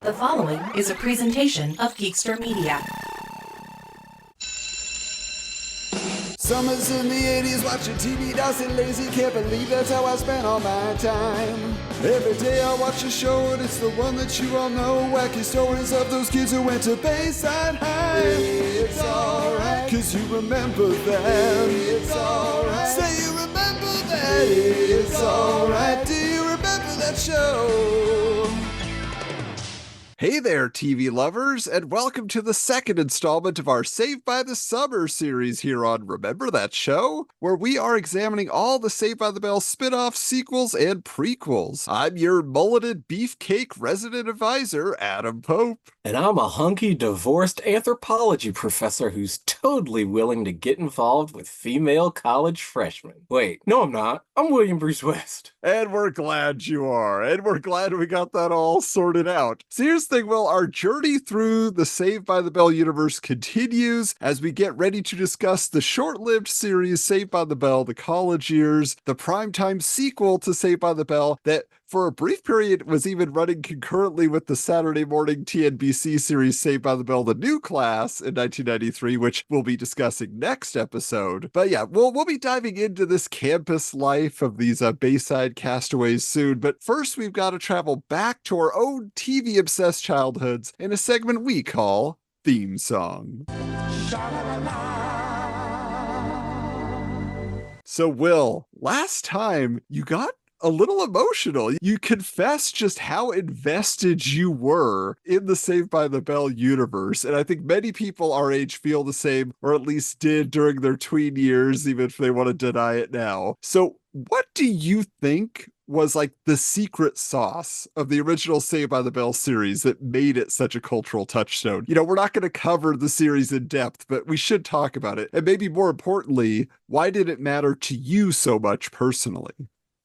The following is a presentation of Geekster Media. Summers in the 80s watching TV, dancing lazy, can't believe that's how I spent all my time. Every day I watch a show and it's the one that you all know. Wacky stories of those kids who went to Bayside High. It's alright, cause you remember them. It's alright, say you remember that. It's alright, do you remember that show? Hey there, TV lovers, and welcome to the second installment of our Saved by the Summer series here on Remember That Show, where we are examining all the Saved by the Bell spin-offs, sequels, and prequels. I'm your mulleted beefcake resident advisor, Adam Pope. And I'm a hunky, divorced anthropology professor who's totally willing to get involved with female college freshmen. Wait, no I'm not. I'm William Bruce West. And we're glad you are, and we're glad we got that all sorted out. So here's the thing, Will, our journey through the Saved by the Bell universe continues as we get ready to discuss the short-lived series Saved by the Bell, The College Years, the primetime sequel to Saved by the Bell that for a brief period was even running concurrently with the Saturday morning TNBC series Saved by the Bell, The New Class in 1993, which we'll be discussing next episode. But yeah, we'll be diving into this campus life of these Bayside castaways soon. But first, we've got to travel back to our own TV-obsessed childhoods in a segment we call Theme Song. So, Will, last time you got a little emotional. You confessed just how invested you were in the Saved by the Bell universe. And I think many people our age feel the same, or at least did during their tween years, even if they want to deny it now. So what do you think was like the secret sauce of the original Saved by the Bell series that made it such a cultural touchstone? You know, we're not going to cover the series in depth, but we should talk about it. And maybe more importantly, why did it matter to you so much personally?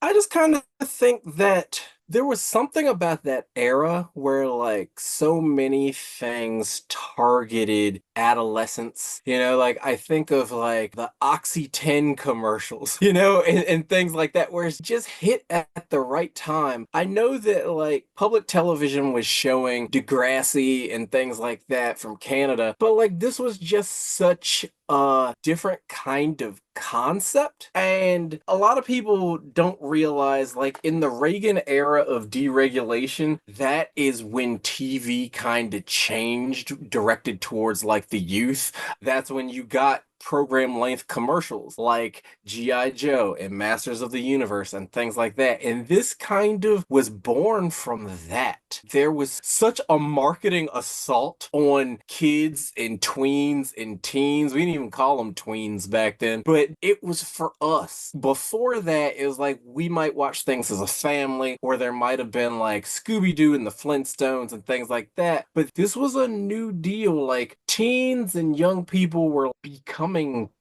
I just kind of think that there was something about that era where like so many things targeted adolescents, like I think of like the Oxy 10 commercials, and things like that where it's just hit at the right time. I know that like public television was showing Degrassi and things like that from Canada, but like this was just such a different kind of concept. And a lot of people don't realize like in the Reagan era of deregulation, that is when TV kind of changed, directed towards like the youth. That's when you got program length commercials like G.I. Joe and Masters of the Universe and things like that. And this kind of was born from that. There was such a marketing assault on kids and tweens and teens. We didn't even call them tweens back then, but it was for us. Before that, it was like we might watch things as a family, or there might have been like Scooby-Doo and the Flintstones and things like that. But this was a new deal. Like teens and young people were becoming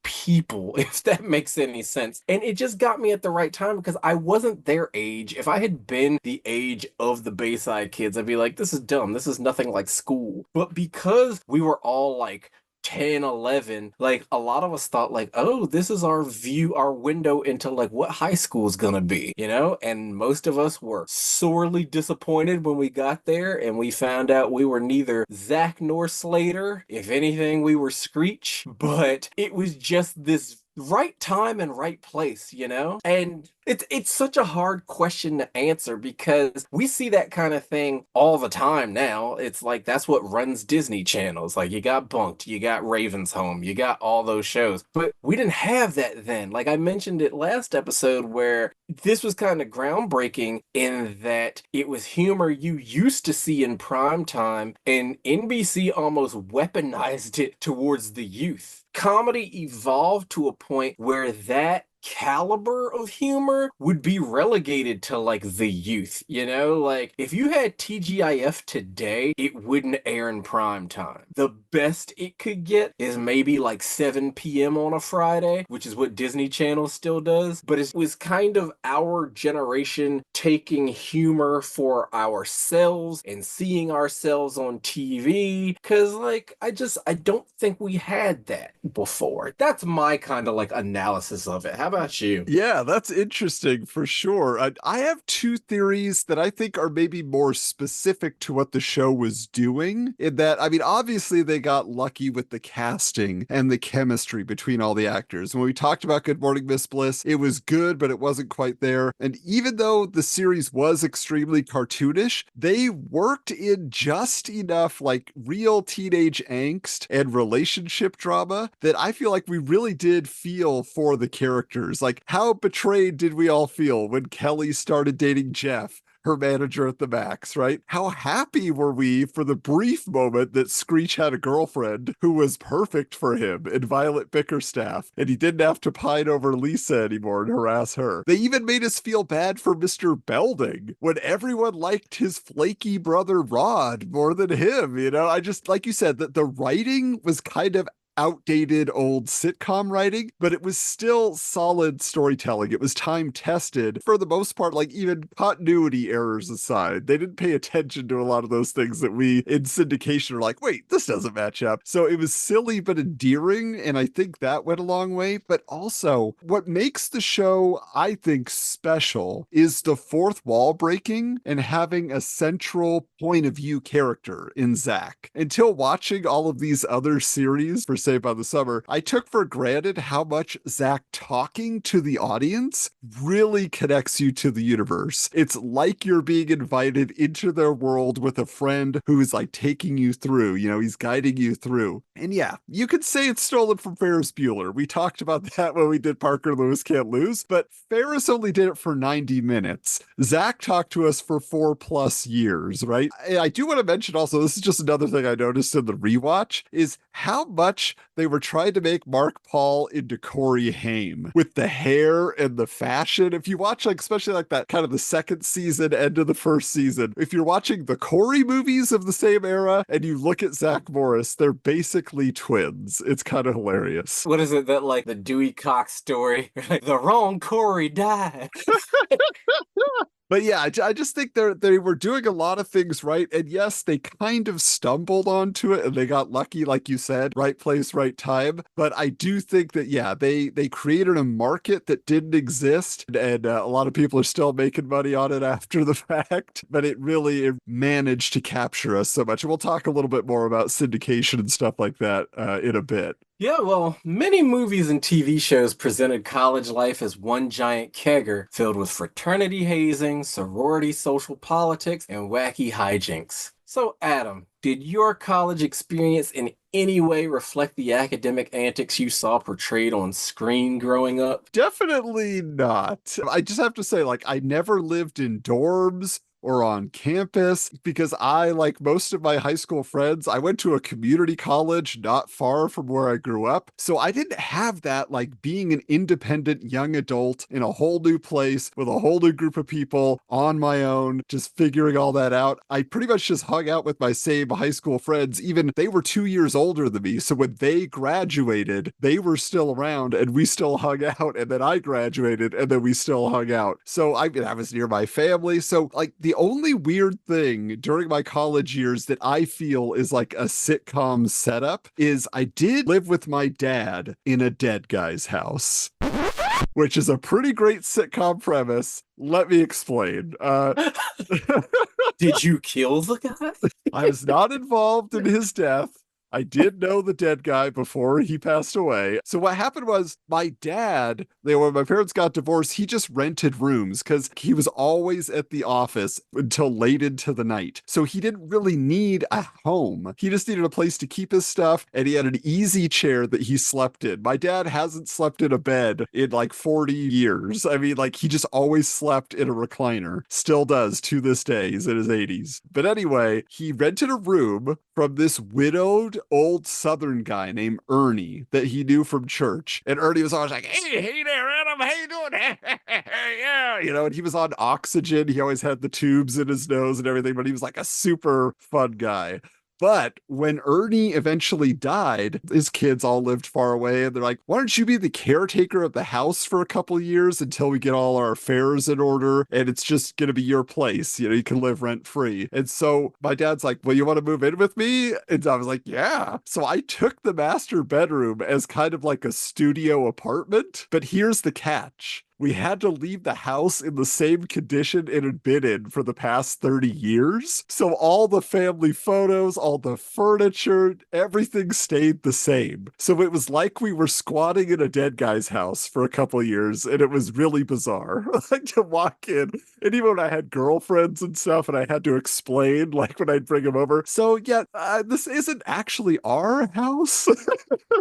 people, if that makes any sense. And it just got me at the right time because I wasn't their age. If I had been the age of the Bayside kids, I'd be like, this is dumb. This is nothing like school. But because we were all like 10, 11, like a lot of us thought like, oh, this is our view, our window into like what high school is gonna be, and most of us were sorely disappointed when we got there and we found out we were neither Zach nor Slater. If anything, we were Screech, but it was just this right time and right place, and it's such a hard question to answer because we see that kind of thing all the time now. It's like that's what runs Disney channels. Like you got Bunked, you got Raven's Home, you got all those shows, but we didn't have that then. Like I mentioned it last episode where this was kind of groundbreaking in that it was humor you used to see in prime time, and NBC almost weaponized it towards the youth. Comedy evolved to a point where that caliber of humor would be relegated to like the youth, like if you had TGIF today, it wouldn't air in prime time. The best it could get is maybe like 7 p.m. on a Friday, which is what Disney Channel still does, but it was kind of our generation taking humor for ourselves and seeing ourselves on TV, because like I don't think we had that before. That's my kind of like analysis of it. How about you? Yeah, that's interesting for sure. I have two theories that I think are maybe more specific to what the show was doing. In that, I mean, obviously they got lucky with the casting and the chemistry between all the actors. When we talked about Good Morning Miss Bliss, it was good, but it wasn't quite there. And even though the series was extremely cartoonish, they worked in just enough like real teenage angst and relationship drama that I feel like we really did feel for the characters. Like, how betrayed did we all feel when Kelly started dating Jeff, her manager at the Max, right? How happy were we for the brief moment that Screech had a girlfriend who was perfect for him in Violet Bickerstaff, and he didn't have to pine over Lisa anymore and harass her. They even made us feel bad for Mr. Belding when everyone liked his flaky brother Rod more than him, you know? I just, like you said, that the writing was kind of outdated old sitcom writing, but it was still solid storytelling. It was time tested for the most part, like even continuity errors aside. They didn't pay attention to a lot of those things that we in syndication are like, wait, this doesn't match up. So it was silly but endearing, and I think that went a long way. But also, what makes the show, I think, special is the fourth wall breaking and having a central point of view character in Zach. Until watching all of these other series for Saved by the Summer, I took for granted how much Zach talking to the audience really connects you to the universe. It's like you're being invited into their world with a friend who is like taking you through, you know, he's guiding you through. And yeah, you could say it's stolen from Ferris Bueller. We talked about that when we did Parker Lewis Can't Lose, but Ferris only did it for 90 minutes. Zach talked to us for 4+ years, right? I do want to mention also, this is just another thing I noticed in the rewatch, is how much they were trying to make Mark Paul into Corey Haim with the hair and the fashion. If you watch, like, especially like that kind of the second season, end of the first season, if you're watching the Corey movies of the same era and you look at Zach Morris, they're basically twins. It's kind of hilarious. What is it that, like, the Dewey Cox story? Like, the wrong Corey died. But yeah, I just think they were doing a lot of things right. And yes, they kind of stumbled onto it and they got lucky, like you said, right place, right time. But I do think that, yeah, they created a market that didn't exist. And a lot of people are still making money on it after the fact. But it managed to capture us so much. And we'll talk a little bit more about syndication and stuff like that in a bit. Yeah, well, many movies and TV shows presented college life as one giant kegger filled with fraternity hazing, sorority social politics, and wacky hijinks. So, Adam, did your college experience in any way reflect the academic antics you saw portrayed on screen growing up? Definitely not. I just have to say, like, I never lived in dorms or on campus because I, like most of my high school friends, I went to a community college not far from where I grew up. So I didn't have that, like, being an independent young adult in a whole new place with a whole new group of people on my own, just figuring all that out. I pretty much just hung out with my same high school friends. Even they were 2 years older than me. So when they graduated, they were still around and we still hung out. And then I graduated and then we still hung out. So I was near my family. So, like, the only weird thing during my college years that I feel is like a sitcom setup is I did live with my dad in a dead guy's house, which is a pretty great sitcom premise. Let me explain. Did you kill the guy? I was not involved in his death. I did know the dead guy before he passed away. So what happened was my dad, when my parents got divorced, he just rented rooms because he was always at the office until late into the night. So he didn't really need a home. He just needed a place to keep his stuff, and he had an easy chair that he slept in. My dad hasn't slept in a bed in like 40 years. I mean, like, he just always slept in a recliner. Still does to this day. He's in his 80s. But anyway, he rented a room from this widowed old Southern guy named Ernie that he knew from church. And Ernie was always like, hey there, Adam, how you doing? Yeah, you know, and he was on oxygen. He always had the tubes in his nose and everything, but he was like a super fun guy. But when Ernie eventually died, his kids all lived far away, and they're like, why don't you be the caretaker of the house for a couple of years until we get all our affairs in order, and it's just going to be your place. You can live rent free. And so my dad's like, well, you want to move in with me? And I was like, yeah. So I took the master bedroom as kind of like a studio apartment. But here's the catch. We had to leave the house in the same condition it had been in for the past 30 years. So all the family photos, all the furniture, everything stayed the same. So it was like we were squatting in a dead guy's house for a couple of years, and it was really bizarre. Like to walk in, and even when I had girlfriends and stuff, and I had to explain, like when I'd bring them over. So yeah, this isn't actually our house.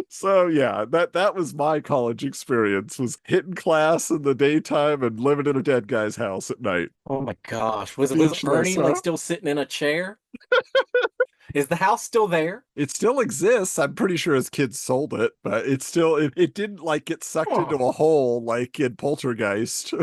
So yeah, that was my college experience, was hitting class in the daytime and living in a dead guy's house at night. Oh my gosh. Was Speechless, Ernie huh? like still sitting in a chair? Is the house still there? It still exists. I'm pretty sure his kids sold it, but it didn't like get sucked into a hole like in Poltergeist.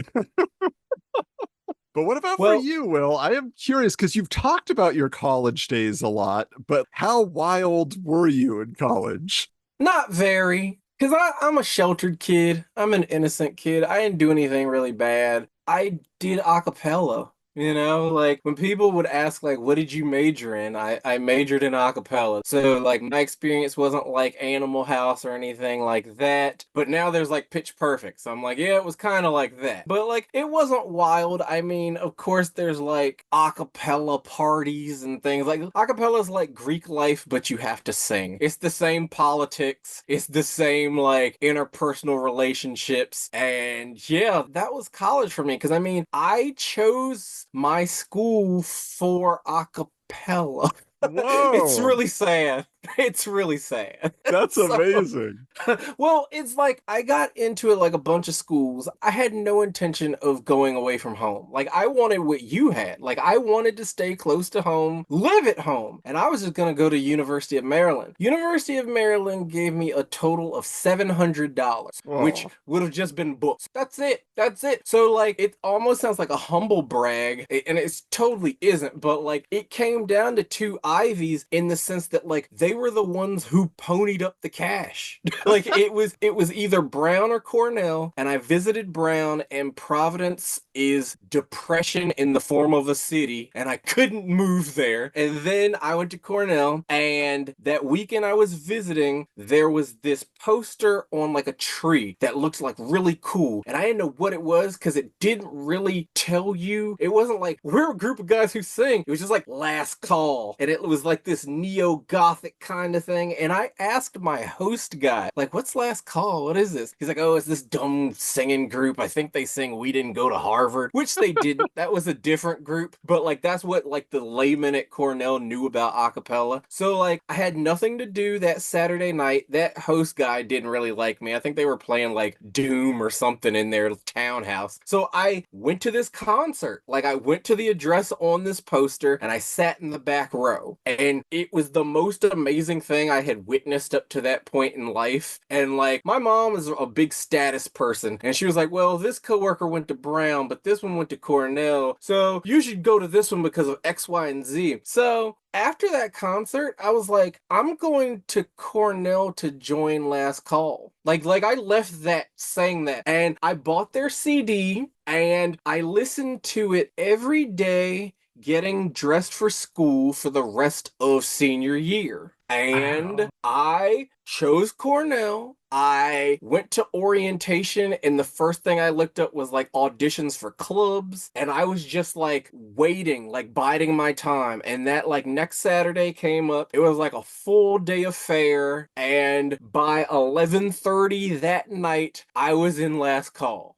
But what about for Well, you, Will? I am curious because you've talked about your college days a lot, but how wild were you in college? not very. Because I'm a sheltered kid. I'm an innocent kid. I didn't do anything really bad. I did a cappella. Like when people would ask, like, what did you major in? I majored in a cappella. So, like, my experience wasn't like Animal House or anything like that. But now there's like Pitch Perfect. So I'm like, yeah, it was kind of like that. But, like, it wasn't wild. I mean, of course, there's like a cappella parties and things. Like, a cappella is like Greek life, but you have to sing. It's the same politics, it's the same, like, interpersonal relationships. And yeah, that was college for me. Because, I mean, I chose my school for a cappella. It's Whoa, really sad. It's really sad. that's So, amazing. well, it's like I got into it like a bunch of schools. I had no intention of going away from home. Like, I wanted what you had. Like, I wanted to stay close to home, live at home. And I was just going to go to University of Maryland. University of Maryland gave me a total of $700, which Oh, would have just been books. That's it. That's it. So, like, it almost sounds like a humble brag, and it totally isn't. But, like, it came down to two Ivies in the sense that, like, they were the ones who ponied up the cash. Like, it was either Brown or Cornell, and I visited Brown, and Providence is depression in the form of a city, and I couldn't move there. And then I went to Cornell, and that weekend I was visiting, there was this poster on like a tree that looked like really cool, and I didn't know what it was because it didn't really tell you. It wasn't like, we're a group of guys who sing. It was just like Last Call, and it was like this neo-gothic kind of thing. And I asked my host guy, like, what's Last Call? What is this? He's like, oh, it's this dumb singing group. I think they sing We Didn't Go to Harvard, which they didn't. That was a different group. But, like, that's what, like, the layman at Cornell knew about a cappella. So, like, I had nothing to do that Saturday night. That host guy didn't really like me. I think they were playing, like, Doom or something in their townhouse. So I went to this concert. Like, I went to the address on this poster, and I sat in the back row. And it was the most amazing thing I had witnessed up to that point in life. And, like, my mom is a big status person, and she was like, well, this coworker went to Brown, but this one went to Cornell, so you should go to this one because of X, Y, and Z. So after that concert, I was like, I'm going to Cornell to join Last Call. Like I left that saying that, and I bought their CD, and I listened to it every day getting dressed for school for the rest of senior year. And wow. I chose Cornell. I went to orientation, and the first thing I looked up was like auditions for clubs, and I was just like waiting, like biding my time. And that, like, next Saturday came up. It was like a full day affair, and by 11:30 that night, I was in Last Call.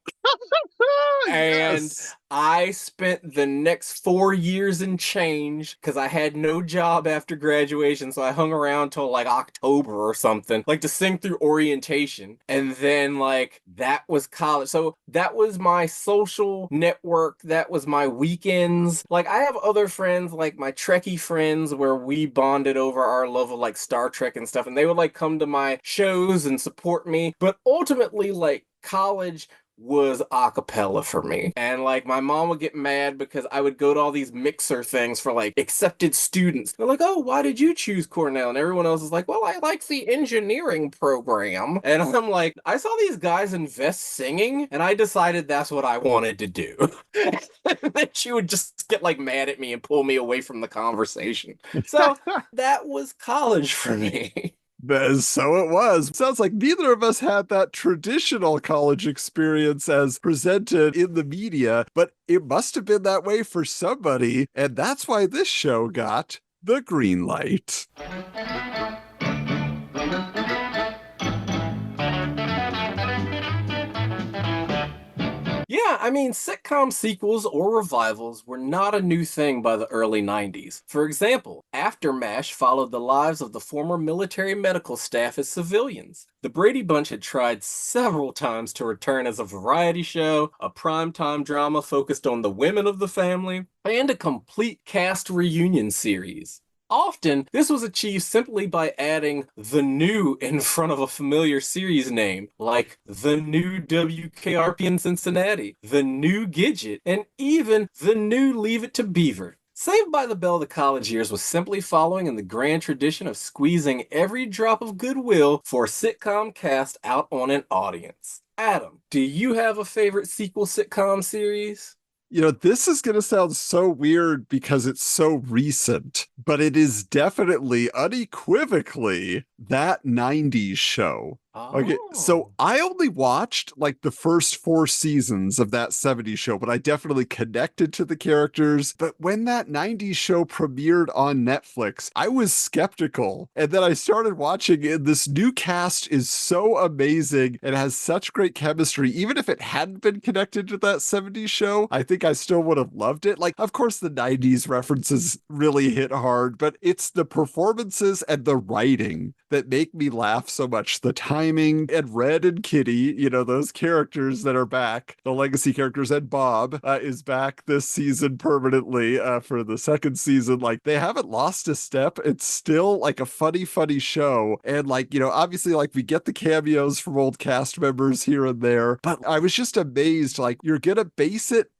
And Yes. I spent the next 4 years and change because I had no job after graduation. So I hung around till like October or something, like to sing through orientation. And then, like, that was college. So that was my social network. That was my weekends. Like, I have other friends, like my Trekkie friends, where we bonded over our love of like Star Trek and stuff. And they would like come to my shows and support me. But ultimately, like, college was a cappella for me. And like my mom would get mad because I would go to all these mixer things for like accepted students. They're like, oh, why did you choose Cornell? And everyone else is like, well, I like the engineering program. And I'm like, I saw these guys invest singing and I decided that's what I wanted to do. And then she would just get like mad at me and pull me away from the conversation. So that was college for me. So it was. Sounds like neither of us had that traditional college experience as presented in the media, but it must have been that way for somebody, and that's why this show got the green light. Yeah, I mean, sitcom sequels or revivals were not a new thing by the early 90s. For example, After MASH followed the lives of the former military medical staff as civilians. The Brady Bunch had tried several times to return as a variety show, a primetime drama focused on the women of the family, and a complete cast reunion series. Often, this was achieved simply by adding the new in front of a familiar series name, like the new WKRP in Cincinnati, the new Gidget, and even the new Leave It to Beaver. Saved by the Bell the college years was simply following in the grand tradition of squeezing every drop of goodwill for a sitcom cast out on an audience. Adam, do you have a favorite sequel sitcom series? This is going to sound so weird because it's so recent, but it is definitely unequivocally that 90s show. Okay, so I only watched like the first 4 seasons of that 70s show, but I definitely connected to the characters. But when that 90s show premiered on Netflix, I was skeptical. And then I started watching it. This new cast is so amazing and has such great chemistry. Even if it hadn't been connected to that 70s show, I think I still would have loved it. Like, of course, the 90s references really hit hard, but it's the performances and the writing that make me laugh so much. The timing, and Red and Kitty, those characters that are back, the legacy characters, and Bob is back this season permanently for the second season. Like, they haven't lost a step. It's still like a funny show. And like, obviously like we get the cameos from old cast members here and there, but I was just amazed. Like, you're gonna base it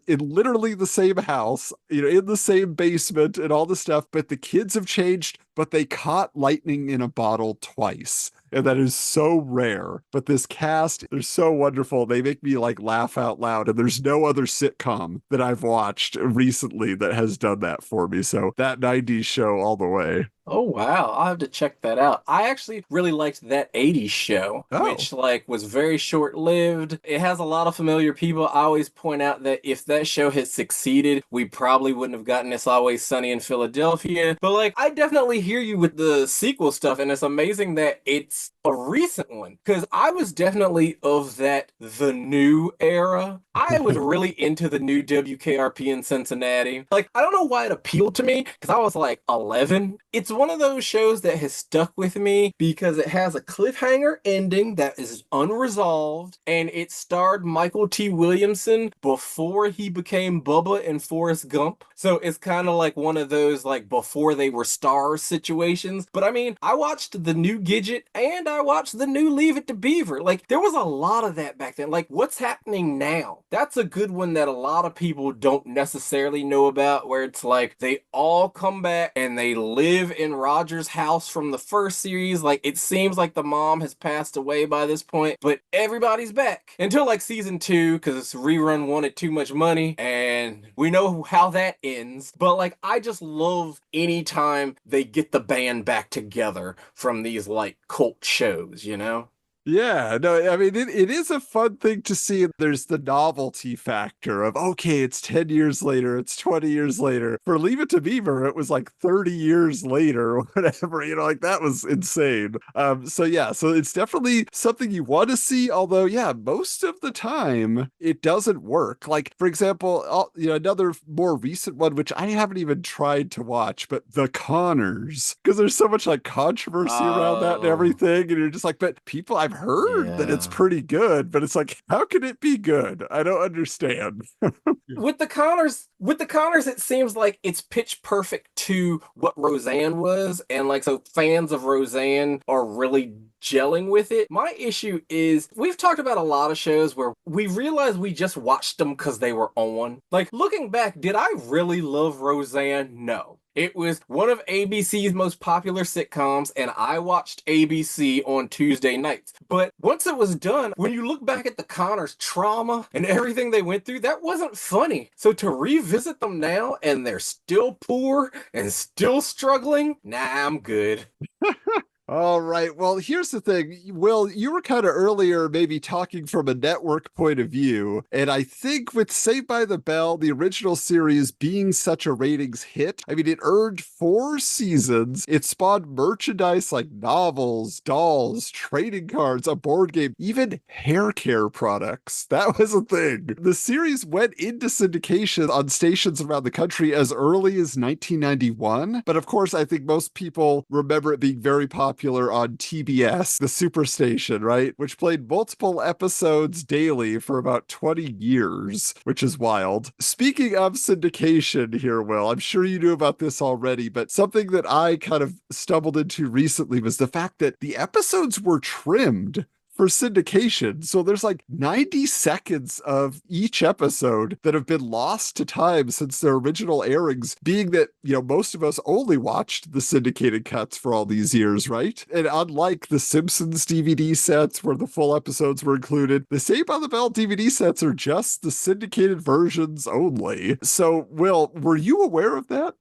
in literally the same house, in the same basement and all the stuff, but the kids have changed, but they caught lightning in a bottle twice. And that is so rare. But this cast, they're so wonderful. They make me like laugh out loud. And there's no other sitcom that I've watched recently that has done that for me. So that 90s show all the way. Oh wow, I'll have to check that out. I actually really liked that 80s show, which like was very short-lived. It has a lot of familiar people. I always point out that if that show had succeeded, we probably wouldn't have gotten It's Always Sunny in Philadelphia. But like, I definitely hear you with the sequel stuff, and it's amazing that it's a recent one. Because I was definitely of that the new era. I was really into the new WKRP in Cincinnati. Like, I don't know why it appealed to me, because I was like 11. It's one of those shows that has stuck with me because it has a cliffhanger ending that is unresolved, and it starred Michael T. Williamson before he became Bubba in Forrest Gump. So it's kind of like one of those like before they were stars situations. But I mean, I watched the new Gidget and I watched the new Leave It to Beaver. Like, there was a lot of that back then. Like, what's happening now? That's a good one that a lot of people don't necessarily know about, where it's like they all come back and they live in Roger's house from the first series. Like, it seems like the mom has passed away by this point, but everybody's back until like season 2 because rerun wanted too much money, and we know how that ends. But like, I just love anytime they get the band back together from these like cult shows, Yeah, no, I mean, it is a fun thing to see. There's the novelty factor of, okay, it's 10 years later, it's 20 years later. For Leave It to Beaver, it was like 30 years later or whatever, like that was insane. So it's definitely something you want to see, although, yeah, most of the time it doesn't work. Like, for example, another more recent one, which I haven't even tried to watch, but The Conners, because there's so much like controversy around that and everything. And you're just like, but people, I've heard that it's Yeah. pretty good, but it's like, how can it be good? I don't understand. With the Connors, it seems like it's pitch perfect to what Roseanne was, and like so fans of Roseanne are really gelling with it. My issue is we've talked about a lot of shows where we realize we just watched them because they were on. Like looking back, did I really love Roseanne? No. It was one of ABC's most popular sitcoms, and I watched ABC on Tuesday nights. But once it was done, when you look back at the Connors' trauma and everything they went through, that wasn't funny. So to revisit them now and they're still poor and still struggling, nah, I'm good. All right. Well, here's the thing. Will, you were kind of earlier maybe talking from a network point of view. And I think with Saved by the Bell, the original series being such a ratings hit, I mean, it earned 4 seasons. It spawned merchandise like novels, dolls, trading cards, a board game, even hair care products. That was a thing. The series went into syndication on stations around the country as early as 1991. But of course, I think most people remember it being very popular on TBS, the superstation, right? Which played multiple episodes daily for about 20 years, which is wild. Speaking of syndication here, Will, I'm sure you knew about this already, but something that I kind of stumbled into recently was the fact that the episodes were trimmed for syndication. So there's like 90 seconds of each episode that have been lost to time since their original airings, being that, most of us only watched the syndicated cuts for all these years, right? And unlike the Simpsons DVD sets where the full episodes were included, the Saved by the Bell DVD sets are just the syndicated versions only. So, Will, were you aware of that?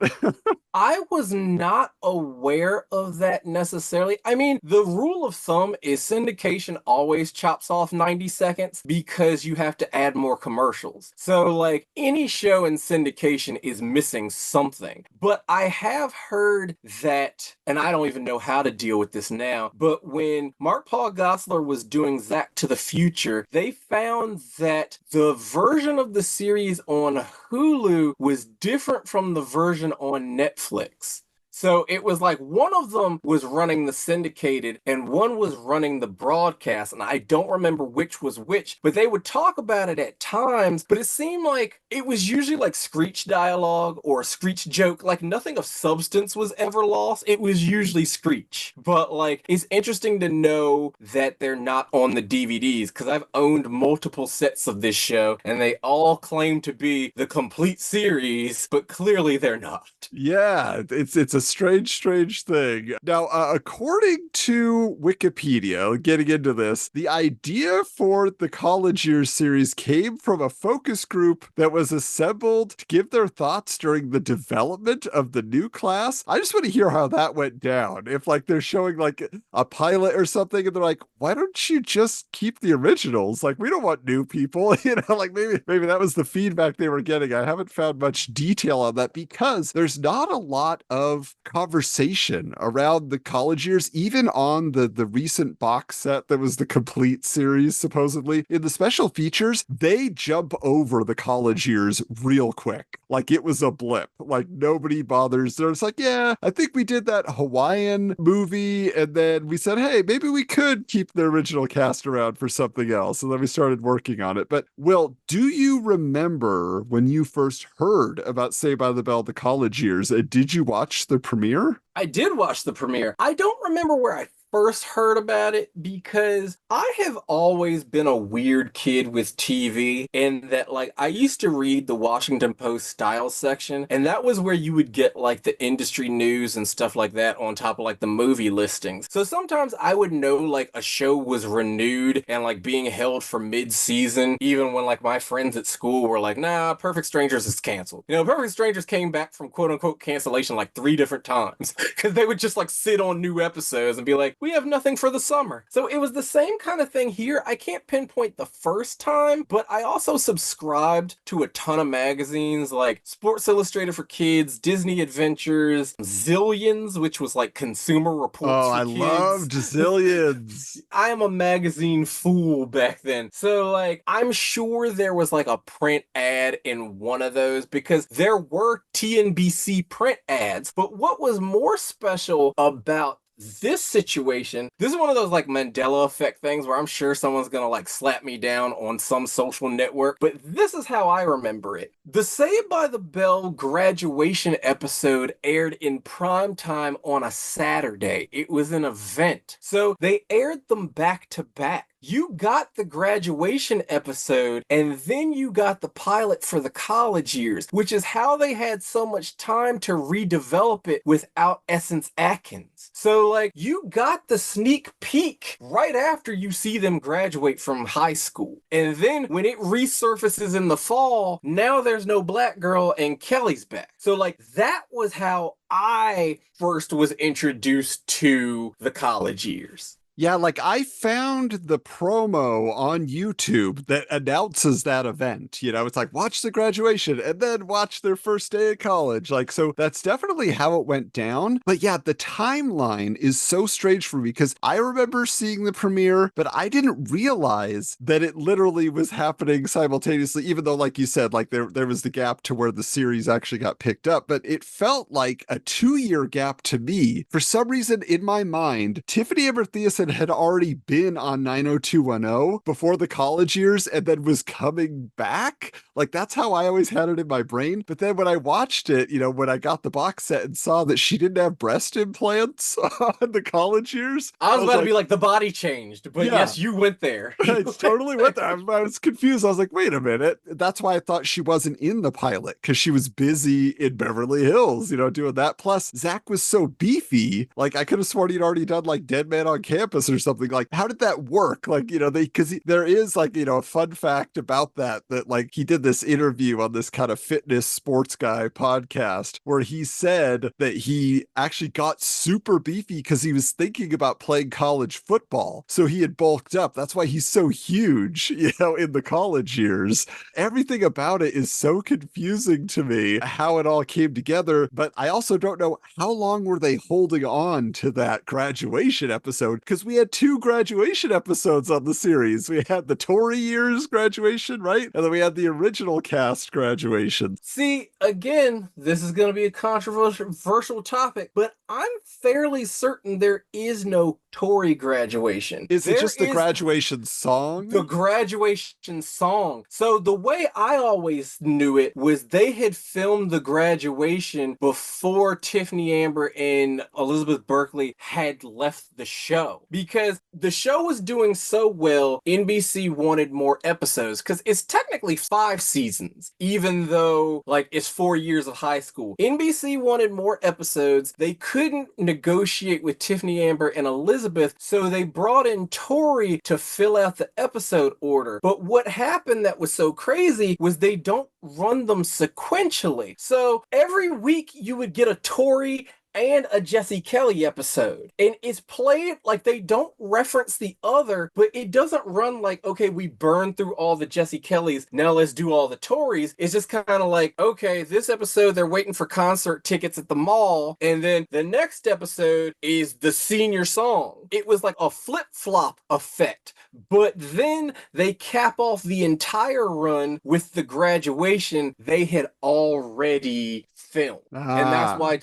I was not aware of that necessarily. I mean, the rule of thumb is syndication always chops off 90 seconds because you have to add more commercials. So, like, any show in syndication is missing something. But I have heard that, and I don't even know how to deal with this now, but when Mark Paul Gosselaar was doing Zack to the Future, they found that the version of the series on Hulu was different from the version on Netflix. So it was like one of them was running the syndicated and one was running the broadcast, and I don't remember which was which, but they would talk about it at times, but it seemed like it was usually like screech dialogue or a screech joke, like nothing of substance was ever lost. It was usually screech. But like, it's interesting to know that they're not on the DVDs, because I've owned multiple sets of this show and they all claim to be the complete series, but clearly they're not. Yeah, it's a strange thing. Now, according to Wikipedia, getting into this, the idea for the college years series came from a focus group that was assembled to give their thoughts during the development of the new class. I just want to hear how that went down. If like they're showing like a pilot or something and they're like, why don't you just keep the originals? Like, we don't want new people, like maybe that was the feedback they were getting. I haven't found much detail on that because there's not a lot of conversation around the college years, even on the recent box set that was the complete series, supposedly. In the special features, they jump over the college years real quick. Like it was a blip. Like nobody bothers. They're just like, yeah, I think we did that Hawaiian movie, and then we said, hey, maybe we could keep the original cast around for something else. And then we started working on it. But Will, do you remember when you first heard about Saved by the Bell, the college years? Did you watch the premiere? I did watch the premiere. I don't remember where I first heard about it because I have always been a weird kid with TV, in that like I used to read the Washington Post style section, and that was where you would get like the industry news and stuff like that on top of like the movie listings. So sometimes I would know like a show was renewed and like being held for mid-season, even when like my friends at school were like, nah, Perfect Strangers is canceled. Perfect Strangers came back from quote unquote cancellation like 3 different times because they would just like sit on new episodes and be like, we have nothing for the summer. So it was the same kind of thing here. I can't pinpoint the first time, but I also subscribed to a ton of magazines like Sports Illustrated for Kids, Disney Adventures, Zillions, which was like Consumer Reports for I kids. loved Zillions. I am a magazine fool back then. So like, I'm sure there was like a print ad in one of those because there were TNBC print ads. But what was more special about this situation, this is one of those like Mandela effect things where I'm sure someone's gonna like slap me down on some social network, but this is how I remember it. The Saved by the Bell graduation episode aired in prime time on a Saturday. It was an event. So they aired them back to back. You got the graduation episode, and then you got the pilot for the college years, which is how they had so much time to redevelop it without Essence Atkins. So, like, you got the sneak peek right after you see them graduate from high school. And then when it resurfaces in the fall, now there's no black girl and Kelly's back. So, like, that was how I first was introduced to the college years. Yeah, like I found the promo on YouTube that announces that event. You know, it's like, watch the graduation and then watch their first day of college. Like, so that's definitely how it went down. But yeah, the timeline is so strange for me because I remember seeing the premiere, but I didn't realize that it literally was happening simultaneously, even though, like you said, like there was the gap to where the series actually got picked up. But it felt like a 2-year gap to me. For some reason, in my mind, Tiffany Amber Thiessen had already been on 90210 before the college years and then was coming back. Like, that's how I always had it in my brain. But then when I watched it, you know, when I got the box set and saw that she didn't have breast implants on the college years, I was about to be like, the body changed, but yeah. Yes, you went there. I totally went there. I was confused. I was like, wait a minute. That's why I thought she wasn't in the pilot, because she was busy in Beverly Hills, you know, doing that. Plus, Zach was so beefy. Like, I could have sworn he'd already done like Dead Man on Campus or something. Like, how did that work? Like, you know, there is like, you know, a fun fact about that like he did this interview on this kind of fitness sports guy podcast where he said that he actually got super beefy because he was thinking about playing college football. So he had bulked up. That's why he's so huge, you know, in the college years. Everything about it is so confusing to me, how it all came together. But I also don't know how long were they holding on to that graduation episode, because we had 2 graduation episodes on the series. We had the Tory years graduation, right? And then we had the original cast graduation. See, again, this is going to be a controversial topic, but I'm fairly certain there is no Tory graduation. Is it just the graduation song? The graduation song. So the way I always knew it was they had filmed the graduation before Tiffany Amber and Elizabeth Berkley had left the show. Because the show was doing so well, NBC wanted more episodes, because it's technically 5 seasons, even though like it's 4 years of high school. NBC wanted more episodes. They couldn't negotiate with Tiffany Amber and Elizabeth, so they brought in Tori to fill out the episode order. But what happened that was so crazy was they don't run them sequentially. So every week you would get a Tori and a Jesse Kelly episode. And it's played like they don't reference the other, but it doesn't run like, okay, we burned through all the Jesse Kellys, now let's do all the Tories. It's just kind of like, okay, this episode they're waiting for concert tickets at the mall, and then the next episode is the senior song. It was like a flip-flop effect. But then they cap off the entire run with the graduation they had already filmed. And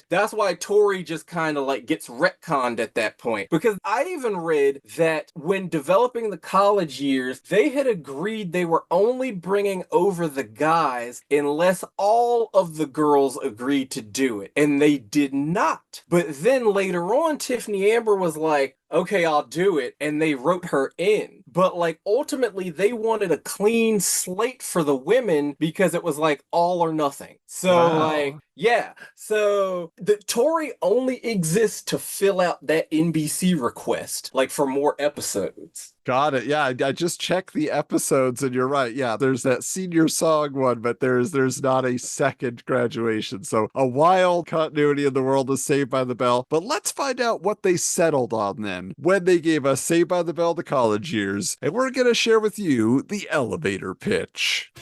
that's why Tori just kind of like gets retconned at that point. Because I even read that when developing the college years, they had agreed they were only bringing over the guys unless all of the girls agreed to do it. And they did not. But then later on, Tiffany Amber was like, okay, I'll do it. And they wrote her in. But like ultimately they wanted a clean slate for the women because it was like all or nothing. So like, yeah. So the Tory only exists to fill out that NBC request, like for more episodes. Got it. Yeah, I just checked the episodes and you're right. Yeah, there's that senior song one, but there's not a second graduation. So a wild continuity in the world of Saved by the Bell. But let's find out what they settled on then when they gave us Saved by the Bell the college years. And we're going to share with you the elevator pitch.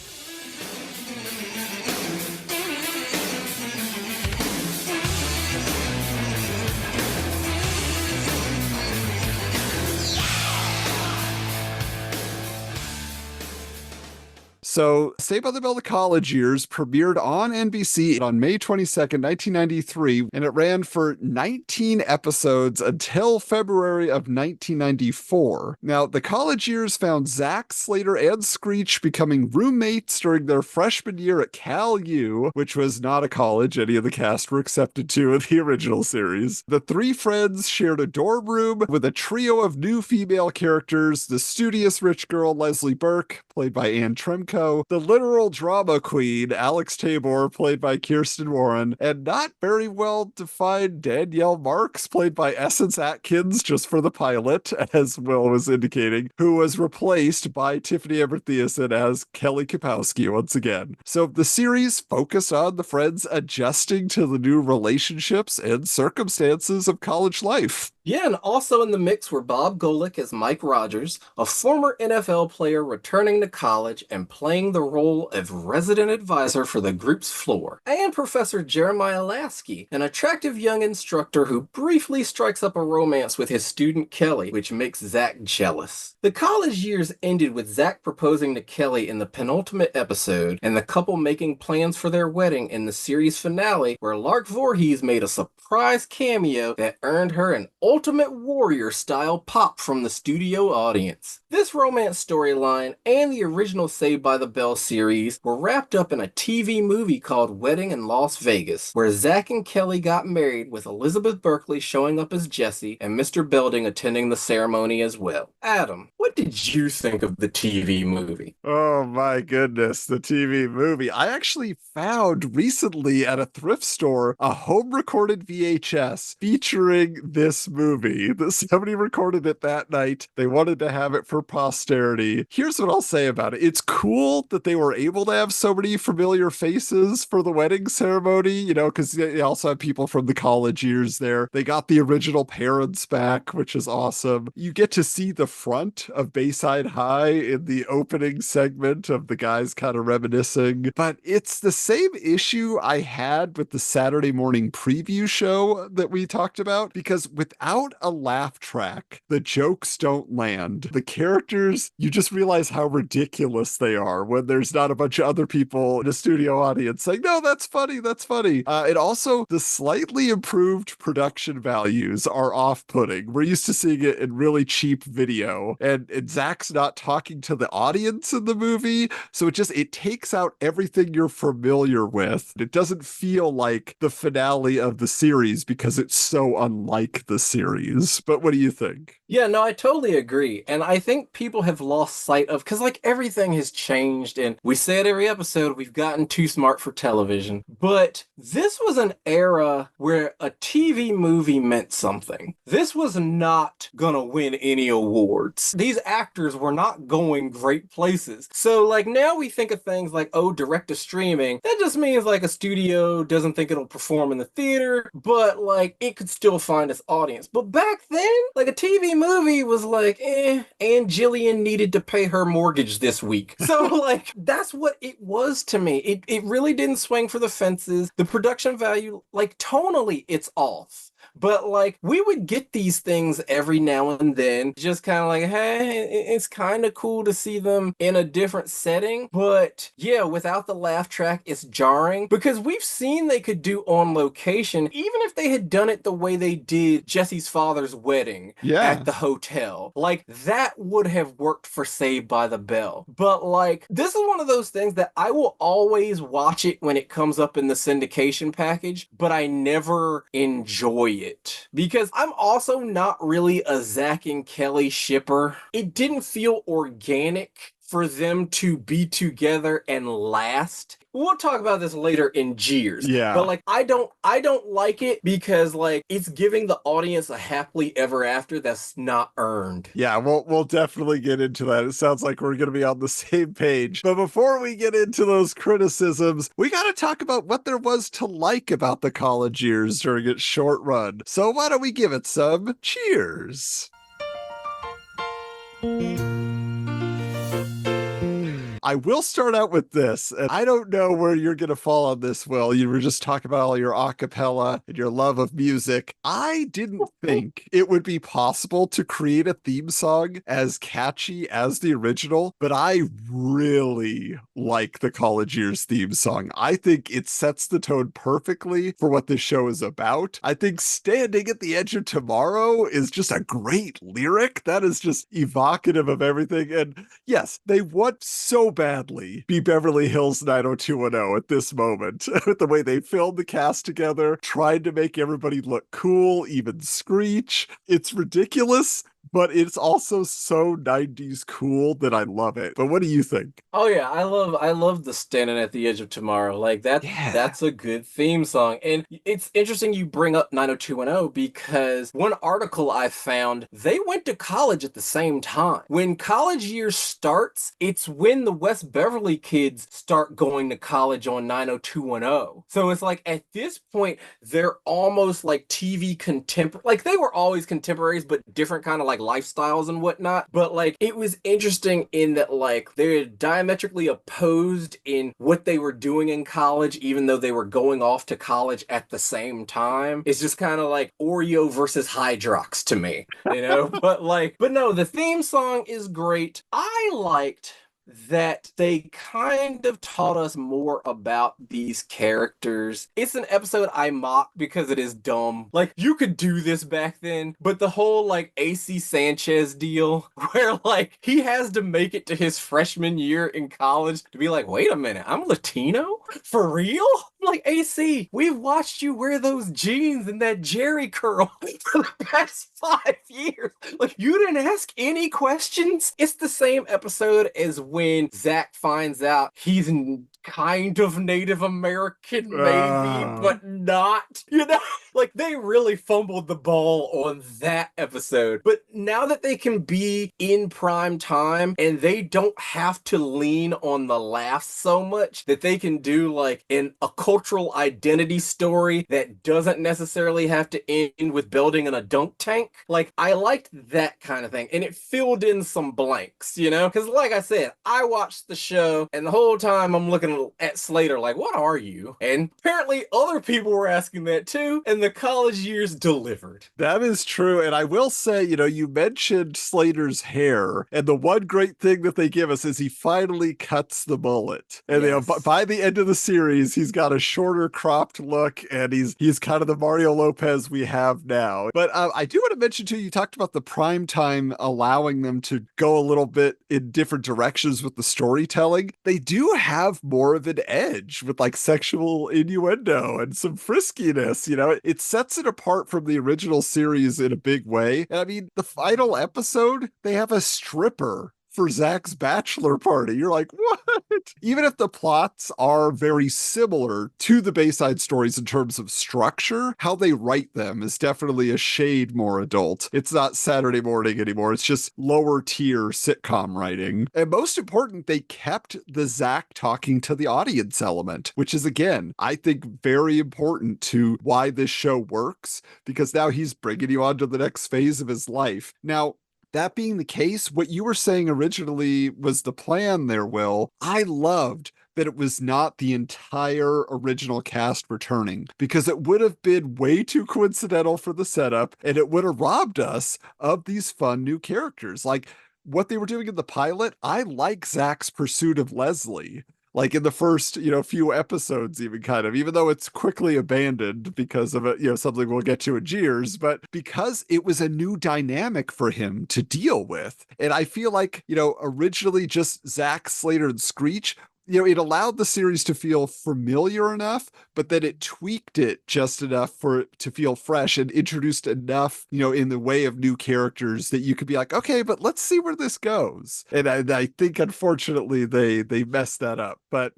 So Saved by the Bell: The College Years premiered on NBC on May 22nd, 1993, and it ran for 19 episodes until February of 1994. Now, The College Years found Zach, Slater, and Screech becoming roommates during their freshman year at Cal U, which was not a college any of the cast were accepted to in the original series. The three friends shared a dorm room with a trio of new female characters: the studious rich girl Leslie Burke, played by Anne Tremco, the literal drama queen Alex Tabor, played by Kirsten Warren, and not very well defined Danielle Marks, played by Essence Atkins, just for the pilot, as Will was indicating, who was replaced by Tiffany Amber Thiessen as Kelly Kapowski once again. So the series focused on the friends adjusting to the new relationships and circumstances of college life. Yeah, and also in the mix were Bob Golick as Mike Rogers, a former NFL player returning to college and playing the role of resident advisor for the group's floor, and Professor Jeremiah Lasky, an attractive young instructor who briefly strikes up a romance with his student Kelly, which makes Zach jealous. The college years ended with Zach proposing to Kelly in the penultimate episode, and the couple making plans for their wedding in the series finale, where Lark Voorhees made a surprise cameo that earned her an Ultimate Warrior style pop from the studio audience. This romance storyline and the original Saved by the Bell series were wrapped up in a TV movie called Wedding in Las Vegas, where Zach and Kelly got married, with Elizabeth Berkley showing up as Jesse and Mr. Belding attending the ceremony as well. Adam, what did you think of the TV movie? Oh my goodness, the TV movie. I actually found recently at a thrift store a home recorded VHS featuring this movie. Somebody recorded it that night. They wanted to have it for posterity. Here's what I'll say about it. It's cool that they were able to have so many familiar faces for the wedding ceremony, you know, because they also have people from the college years there. They got the original parents back, which is awesome. You get to see the front of Bayside High in the opening segment of the guys kind of reminiscing. But it's the same issue I had with the Saturday morning preview show that we talked about, because without a laugh track, the jokes don't land. The characters, you just realize how ridiculous they are when there's not a bunch of other people in a studio audience saying, no, that's funny, that's funny. And also, the slightly improved production values are off-putting. We're used to seeing it in really cheap video, and Zach's not talking to the audience in the movie, so it takes out everything you're familiar with. It doesn't feel like the finale of the series because it's so unlike the series. But what do you think? Yeah, no, I totally agree. And I think people have lost sight of, because like everything has changed, and we say it every episode, we've gotten too smart for television. But this was an era where a TV movie meant something. This was not gonna win any awards. These actors were not going great places. So like now we think of things like, oh, direct to streaming. That just means like a studio doesn't think it'll perform in the theater, but like it could still find its audience. But back then, like a TV movie was like, and Jillian needed to pay her mortgage this week. So like that's what it was to me. It really didn't swing for the fences. The production value, like tonally, it's off. But like we would get these things every now and then, just kind of like, hey, it's kind of cool to see them in a different setting. But yeah, without the laugh track, it's jarring, because we've seen they could do on location, even if they had done it the way they did Jesse's father's wedding at the hotel. Like that would have worked for Saved by the Bell. But like this is one of those things that I will always watch it when it comes up in the syndication package, but I never enjoy it, because I'm also not really a Zach and Kelly shipper. It didn't feel organic for them to be together and last. We'll talk about this later in Jeers. Yeah. But like I don't like it because like it's giving the audience a happily ever after that's not earned. Yeah, we'll definitely get into that. It sounds like we're going to be on the same page. But before we get into those criticisms, we got to talk about what there was to like about the college years during its short run. So why don't we give it some cheers? I will start out with this, and I don't know where you're going to fall on this, Will. You were just talking about all your a cappella and your love of music. I didn't think it would be possible to create a theme song as catchy as the original, but I really like the College Years theme song. I think it sets the tone perfectly for what this show is about. I think Standing at the Edge of Tomorrow is just a great lyric. That is just evocative of everything. And yes, they want so badly be Beverly Hills 90210 at this moment. With the way they filmed the cast together, tried to make everybody look cool, even Screech. It's ridiculous, but it's also so 90s cool that I love it. But what do you think? Oh yeah, I love the Standing at the Edge of Tomorrow. Like Yeah. that's a good theme song. And it's interesting you bring up 90210 because one article I found, they went to college at the same time. When College Years starts, it's when the West Beverly kids start going to college on 90210. So it's like at this point they're almost like TV contemporary. Like they were always contemporaries but different kind of like lifestyles and whatnot. But like it was interesting in that like they're diametrically opposed in what they were doing in college, even though they were going off to college at the same time. It's just kind of like Oreo versus Hydrox to me, you know? but no, the theme song is great. I liked that they kind of taught us more about these characters. It's an episode I mock because it is dumb. Like, you could do this back then, but the whole, like, AC Sanchez deal, where, like, he has to make it to his freshman year in college to be like, wait a minute, I'm Latino? For real? I'm like, AC, we've watched you wear those jeans and that Jerry curl for the past 5 years. Like, you didn't ask any questions? It's the same episode as when Zach finds out he's kind of Native American, maybe, but not. You know, like they really fumbled the ball on that episode. But now that they can be in prime time and they don't have to lean on the laughs so much, that they can do like a cultural identity story that doesn't necessarily have to end with building in a dunk tank. Like, I liked that kind of thing, and it filled in some blanks, you know? Because like I said, I watched the show and the whole time I'm looking at Slater like, what are you? And apparently other people were asking that too, and the College Years delivered. That is true. And I will say, you mentioned Slater's hair, and the one great thing that they give us is he finally cuts the mullet. And Yes. by the end of the series, he's got a shorter cropped look, and he's kind of the Mario Lopez we have now. But I do want to mention too, you talked about the prime time allowing them to go a little bit in different directions with the storytelling. They do have more of an edge with like sexual innuendo and some friskiness. It sets it apart from the original series in a big way. And I mean, the final episode, they have a stripper for Zach's bachelor party. You're like, what? Even if the plots are very similar to the Bayside stories in terms of structure, how they write them is definitely a shade more adult. It's not Saturday morning anymore. It's just lower tier sitcom writing. And most important, they kept the Zach talking to the audience element, which is, again, I think very important to why this show works, because now he's bringing you on to the next phase of his life. Now, that being the case, what you were saying originally was the plan there, Will. I loved that it was not the entire original cast returning, because it would have been way too coincidental for the setup, and it would have robbed us of these fun new characters. Like what they were doing in the pilot, I like Zach's pursuit of Leslie. Like in the first, few episodes, even though it's quickly abandoned because of it, something we'll get to in Jeers, but because it was a new dynamic for him to deal with. And I feel like, originally just Zach, Slater, and Screech, it allowed the series to feel familiar enough, but then it tweaked it just enough for it to feel fresh and introduced enough, in the way of new characters that you could be like, okay, but let's see where this goes. And I think, unfortunately, they messed that up, but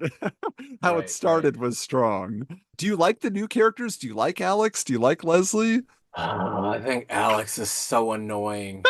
how it started was strong. Do you like the new characters? Do you like Alex? Do you like Leslie? Oh, I think Alex is so annoying.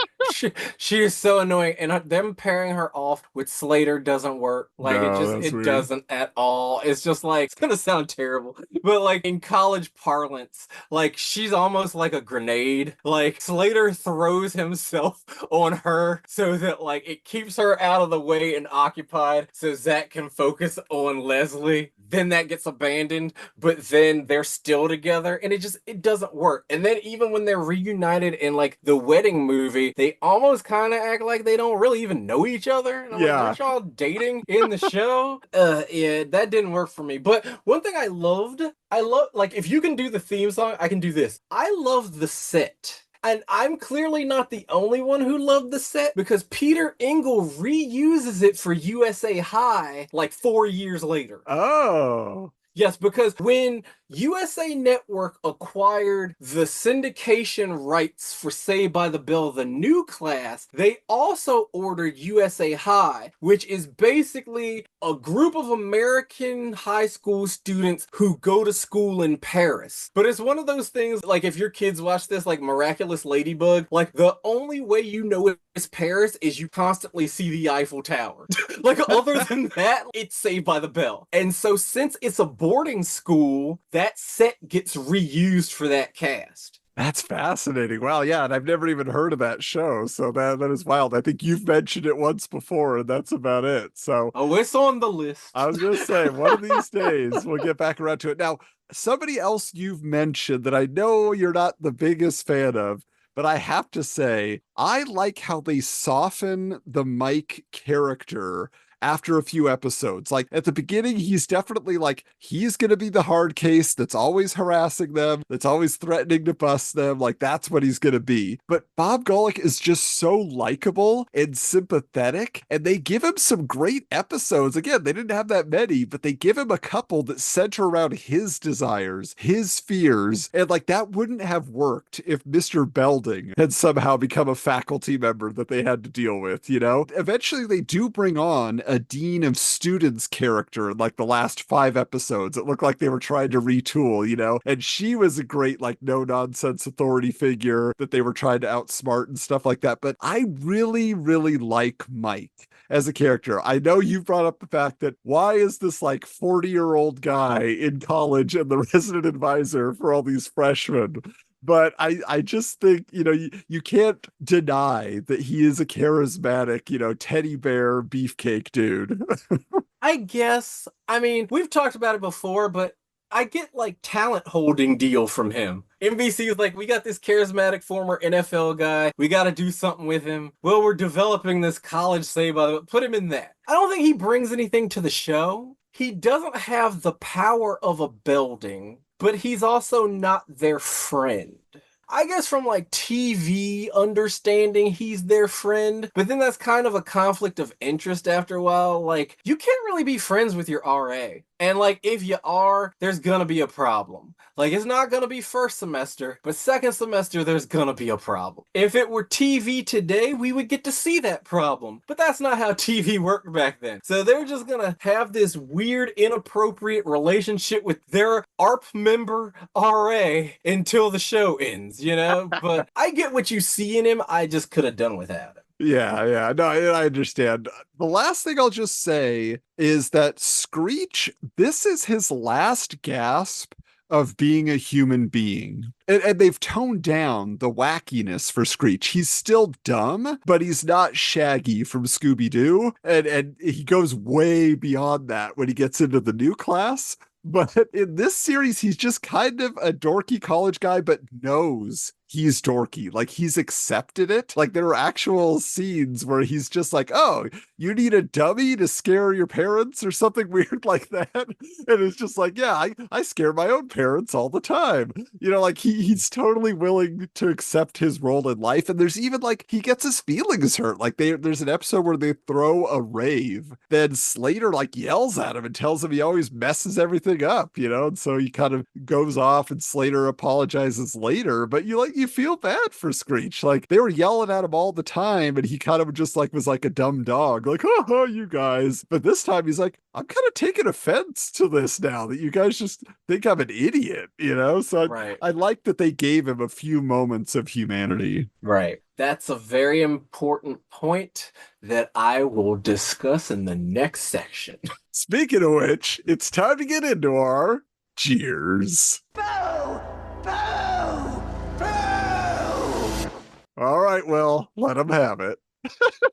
she is so annoying, and them pairing her off with Slater doesn't work. Like No, that's it weird. doesn't at all. It's just like it's gonna sound terrible, but like in college parlance, like she's almost like a grenade. Like Slater throws himself on her so that like it keeps her out of the way and occupied, so Zach can focus on Leslie. Then that gets abandoned, but then they're still together, and it doesn't work. And then even when they're reunited in like the wedding movie, they almost kind of act like they don't really even know each other. And I'm like, Yeah. weren't y'all dating in the show? Yeah, that didn't work for me. But one thing I love like if you can do the theme song, I can do this. I love the set. And I'm clearly not the only one who loved the set because Peter Engel reuses it for USA High like 4 years later. Oh. Yes, because when USA Network acquired the syndication rights for Saved by the Bell, the new class, they also ordered USA High, which is basically a group of American high school students who go to school in Paris. But it's one of those things, like if your kids watch this, like Miraculous Ladybug, like the only way you know it's Paris is you constantly see the Eiffel Tower. Like other than that, it's Saved by the Bell. And so since it's a boarding school, that set gets reused for that cast. That's fascinating. Wow, yeah, and I've never even heard of that show, so that is wild. I think you've mentioned it once before, and that's about it. So Oh, it's on the list. I was gonna say, one of these days we'll get back around to it. Now, somebody else you've mentioned that I know you're not the biggest fan of, but I have to say, I like how they soften the Mike character after a few episodes. Like at the beginning, he's definitely like, he's going to be the hard case that's always harassing them, that's always threatening to bust them. Like that's what he's going to be. But Bob Golick is just so likable and sympathetic, and they give him some great episodes. Again, they didn't have that many, but they give him a couple that center around his desires, his fears, and like that wouldn't have worked if Mr. Belding had somehow become a faculty member that they had to deal with, you know? Eventually they do bring on a dean of students character in like the last 5 episodes. It looked like they were trying to retool, you know, and she was a great like no nonsense authority figure that they were trying to outsmart and stuff like that. But I really like Mike as a character. I know you brought up the fact that why is this like 40-year-old guy in college and the resident advisor for all these freshmen? But I just think, you know, you can't deny that he is a charismatic, you know, teddy bear beefcake dude. I guess. I mean, we've talked about it before, but I get like talent holding deal from him. NBC is like, we got this charismatic former NFL guy. We got to do something with him. Well, we're developing this college Saved by the Bell. Put him in that. I don't think he brings anything to the show. He doesn't have the power of a Belding, but he's also not their friend. I guess from like TV understanding, he's their friend, but then that's kind of a conflict of interest after a while. Like, you can't really be friends with your RA. And like, if you are, there's gonna be a problem. Like, it's not gonna be first semester, but second semester, there's gonna be a problem. If it were TV today, we would get to see that problem. But that's not how TV worked back then. So they're just gonna have this weird, inappropriate relationship with their ARP member RA until the show ends, you know? But I get what you see in him, I just could have done without him. Yeah. No, I understand. The last thing I'll just say is that Screech, this is his last gasp of being a human being. And they've toned down the wackiness for Screech. He's still dumb, but he's not Shaggy from Scooby-Doo. And he goes way beyond that when he gets into the new class. But in this series, he's just kind of a dorky college guy, but knows he's dorky. Like, he's accepted it. Like, there are actual scenes where he's just like, oh, you need a dummy to scare your parents or something weird like that. And it's just like, yeah, I scare my own parents all the time. You know, like, he's totally willing to accept his role in life. And there's even like, he gets his feelings hurt. Like, there's an episode where they throw a rave. Then Slater like yells at him and tells him he always messes everything up, you know? And so he kind of goes off and Slater apologizes later. But you you feel bad for Screech. Like, they were yelling at him all the time, and he kind of just like was like a dumb dog, like, oh, you guys. But this time he's like, I'm kind of taking offense to this now that you guys just think I'm an idiot, you know? So Right. I like that they gave him a few moments of humanity. Right. That's a very important point that I will discuss in the next section. Speaking of which, it's time to get into our cheers. Boo! Boo! Boo! All right, well, let them have it.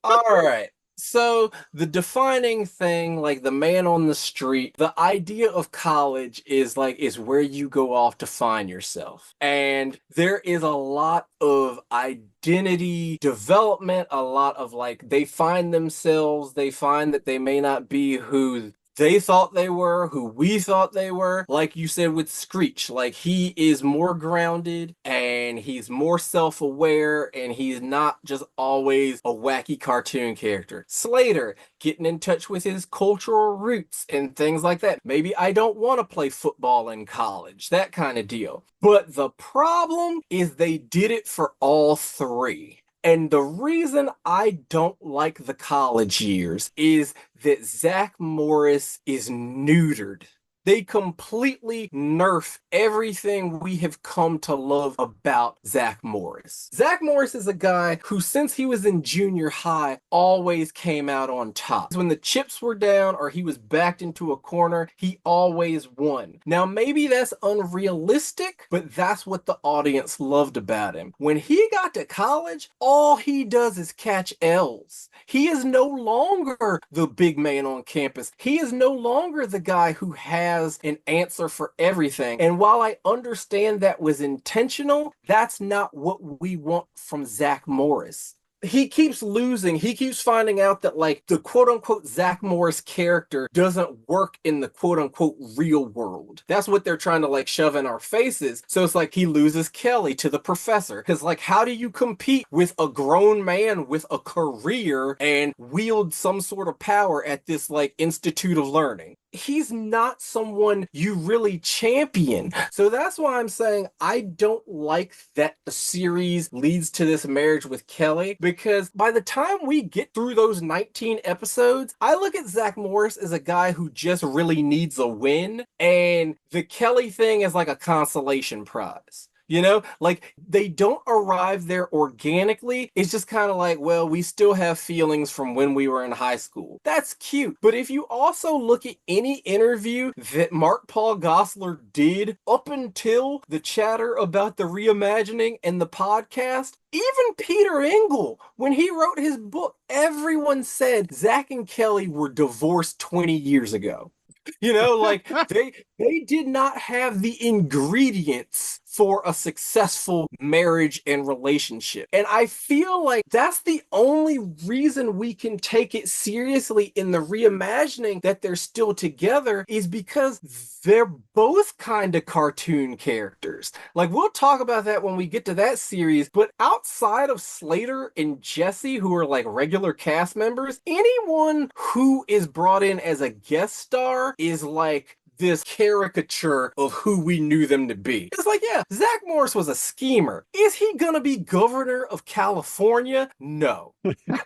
All right. So the defining thing, like the man on the street, the idea of college is where you go off to find yourself. And there is a lot of identity development, a lot of like they find themselves, they find that they may not be who they thought they were, who we thought they were. Like you said with Screech, like he is more grounded and he's more self-aware and he's not just always a wacky cartoon character. Slater, getting in touch with his cultural roots and things like that. Maybe I don't want to play football in college, that kind of deal. But the problem is they did it for all three. And the reason I don't like the college years is that Zach Morris is neutered. They completely nerf everything we have come to love about Zach Morris. Zach Morris is a guy who, since he was in junior high, always came out on top. When the chips were down or he was backed into a corner, he always won. Now, maybe that's unrealistic, but that's what the audience loved about him. When he got to college, all he does is catch L's. He is no longer the big man on campus. He is no longer the guy who has an answer for everything. And while I understand that was intentional, that's not what we want from Zach Morris. He keeps losing. He keeps finding out that like the quote unquote Zach Morris character doesn't work in the quote unquote real world. That's what they're trying to like shove in our faces. So it's like he loses Kelly to the professor. Because like, how do you compete with a grown man with a career and wield some sort of power at this like institute of learning? He's not someone you really champion. So that's why I'm saying I don't like that the series leads to this marriage with Kelly, because by the time we get through those 19 episodes, I look at Zach Morris as a guy who just really needs a win, and the Kelly thing is like a consolation prize. You know, like they don't arrive there organically. It's just kind of like, well, we still have feelings from when we were in high school. That's cute. But if you also look at any interview that Mark Paul Gosselaar did up until the chatter about the reimagining and the podcast, even Peter Engel, when he wrote his book, everyone said Zach and Kelly were divorced 20 years ago. You know, like they did not have the ingredients for a successful marriage and relationship. And I feel like that's the only reason we can take it seriously in the reimagining that they're still together, is because they're both kind of cartoon characters. Like, we'll talk about that when we get to that series, but outside of Slater and Jesse, who are like regular cast members, anyone who is brought in as a guest star is like this caricature of who we knew them to be. It's like, yeah, Zach Morris was a schemer. Is he gonna be governor of California? No.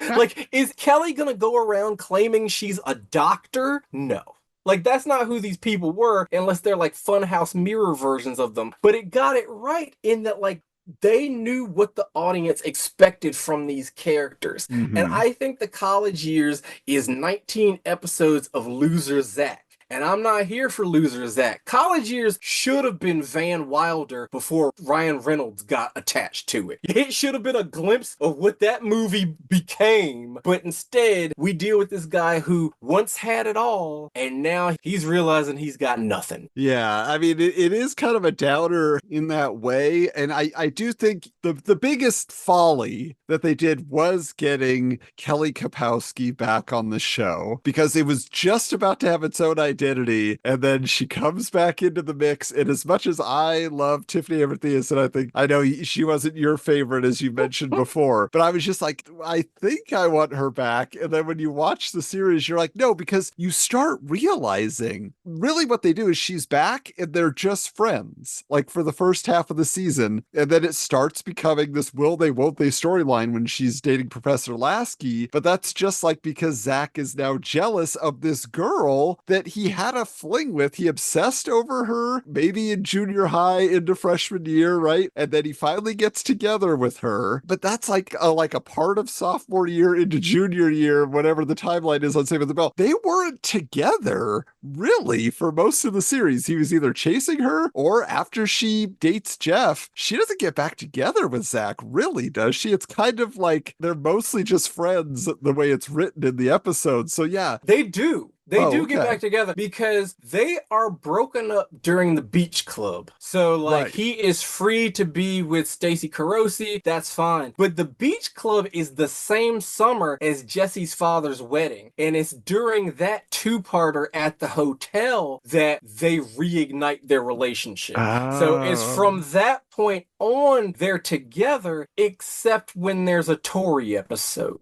Like, is Kelly gonna go around claiming she's a doctor? No. Like, that's not who these people were, unless they're like Funhouse mirror versions of them. But it got it right in that, like, they knew what the audience expected from these characters. Mm-hmm. And I think the college years is 19 episodes of Loser Zach. And I'm not here for Loser Zach. College years should have been Van Wilder before Ryan Reynolds got attached to it. It should have been a glimpse of what that movie became. But instead, we deal with this guy who once had it all, and now he's realizing he's got nothing. Yeah, I mean, it is kind of a downer in that way. And I do think the biggest folly that they did was getting Kelly Kapowski back on the show, because it was just about to have its own identity, and then she comes back into the mix. And as much as I love Tiffany Amber Thiessen, and I know she wasn't your favorite, as you mentioned before, but I was just like, I think I want her back. And then when you watch the series, you're like, no, because you start realizing really what they do is she's back and they're just friends, like for the first half of the season. And then it starts becoming this will they, won't they storyline when she's dating Professor Lasky. But that's just like because Zach is now jealous of this girl that he had a fling with. He obsessed over her, maybe in junior high into freshman year, right? And then he finally gets together with her. But that's like a part of sophomore year into junior year, whatever the timeline is on Saved by the Bell. They weren't together really for most of the series. He was either chasing her or after she dates Jeff, she doesn't get back together with Zach, really, does she? It's kind of like they're mostly just friends the way it's written in the episode. So yeah. They do. They do okay. get back together because they are broken up during the beach club. So, like, Right. he is free to be with Stacey Carosi. That's fine. But the beach club is the same summer as Jesse's father's wedding. And it's during that two-parter at the hotel that they reignite their relationship. So it's from that point on they're together, except when there's a Tory episode.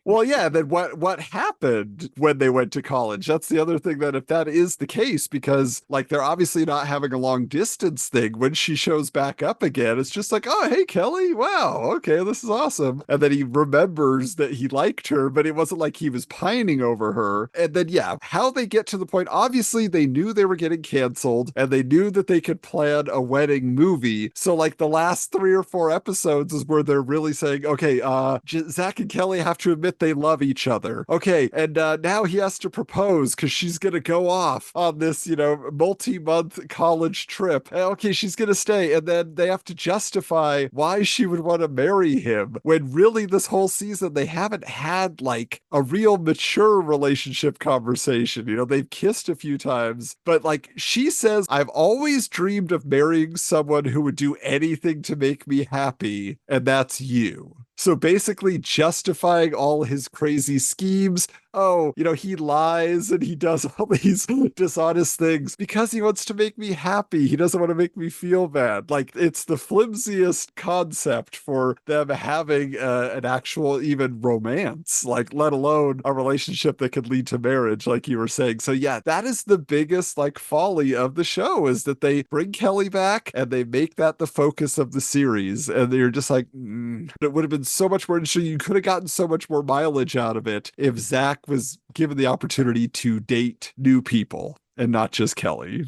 Well, yeah, then what happened when they went to college? That's the other thing, that if that is the case, because like they're obviously not having a long distance thing, when she shows back up again, it's just like, oh, hey, Kelly, wow, okay, this is awesome. And then he remembers that he liked her, but it wasn't like he was pining over her. And then, yeah, how they get to the point, obviously they knew they were getting canceled and they knew that they could plan a wedding movie. So like the last 3 or 4 episodes is where they're really saying, okay, Zach and Kelly have to admit they love each other. Okay, and now he has to propose because she's going to go off on this, multi-month college trip. And, okay, she's going to stay. And then they have to justify why she would want to marry him when really this whole season they haven't had like a real mature relationship conversation. They've kissed a few times, but like she says, I've always dreamed of marrying someone who would do anything to make me happy, and that's you. So basically justifying all his crazy schemes. Oh, he lies and he does all these dishonest things because he wants to make me happy. He doesn't want to make me feel bad. Like, it's the flimsiest concept for them having an actual even romance, like let alone a relationship that could lead to marriage, like you were saying. So yeah, that is the biggest like folly of the show, is that they bring Kelly back and they make that the focus of the series. And you're just like, it would have been so much more interesting. You could have gotten so much more mileage out of it if Zach was given the opportunity to date new people and not just Kelly,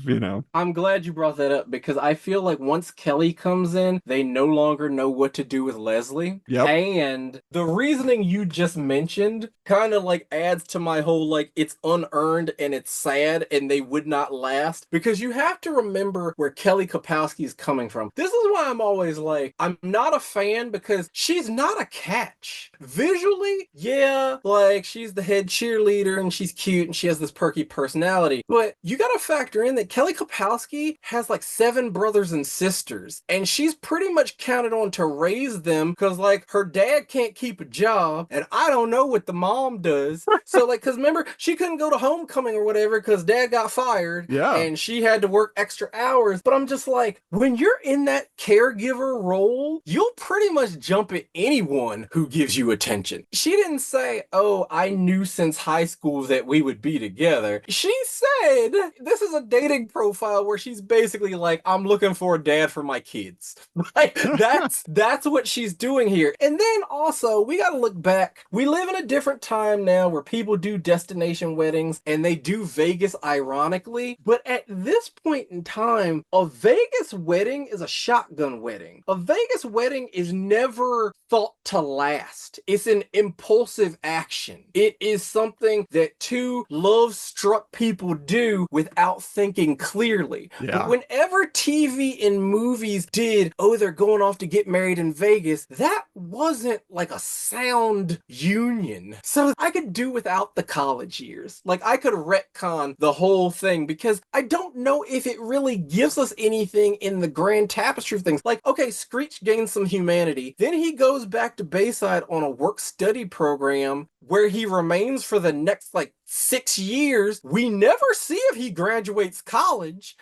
I'm glad you brought that up because I feel like once Kelly comes in, they no longer know what to do with Leslie. Yep. And the reasoning you just mentioned kind of like adds to my whole like it's unearned and it's sad and they would not last, because you have to remember where Kelly Kapowski is coming from. This is why I'm always like, I'm not a fan, because she's not a catch. Visually, yeah, like she's the head cheerleader and she's cute and she has this perky personality, but you gotta factor in that Kelly Kapowski has like 7 brothers and sisters, and she's pretty much counted on to raise them because like her dad can't keep a job, and I don't know what the mom does. So like, because remember, she couldn't go to homecoming or whatever because dad got fired, yeah, and she had to work extra hours. But I'm just like, when you're in that caregiver role, you'll pretty much jump at anyone who gives you attention. She didn't say, oh, I knew since high school that we would be together. She said, this is a dating profile where she's basically like, I'm looking for a dad for my kids. Like, that's what she's doing here. And then also, we gotta look back. We live in a different time now where people do destination weddings and they do Vegas ironically. But at this point in time, a Vegas wedding is a shotgun wedding. A Vegas wedding is never thought to last. It's an impulsive action. It is something that 2 love-struck people do without thinking clearly. Yeah. But whenever TV and movies did, oh, they're going off to get married in Vegas, that wasn't like a sound union. So I could do without the college years. Like, I could retcon the whole thing because I don't know if it really gives us anything in the grand tapestry of things. Like, okay, Screech gains some humanity. Then he goes back to Bayside on a work-study program where he remains for the next, like, 6 years, we never see if he graduates college.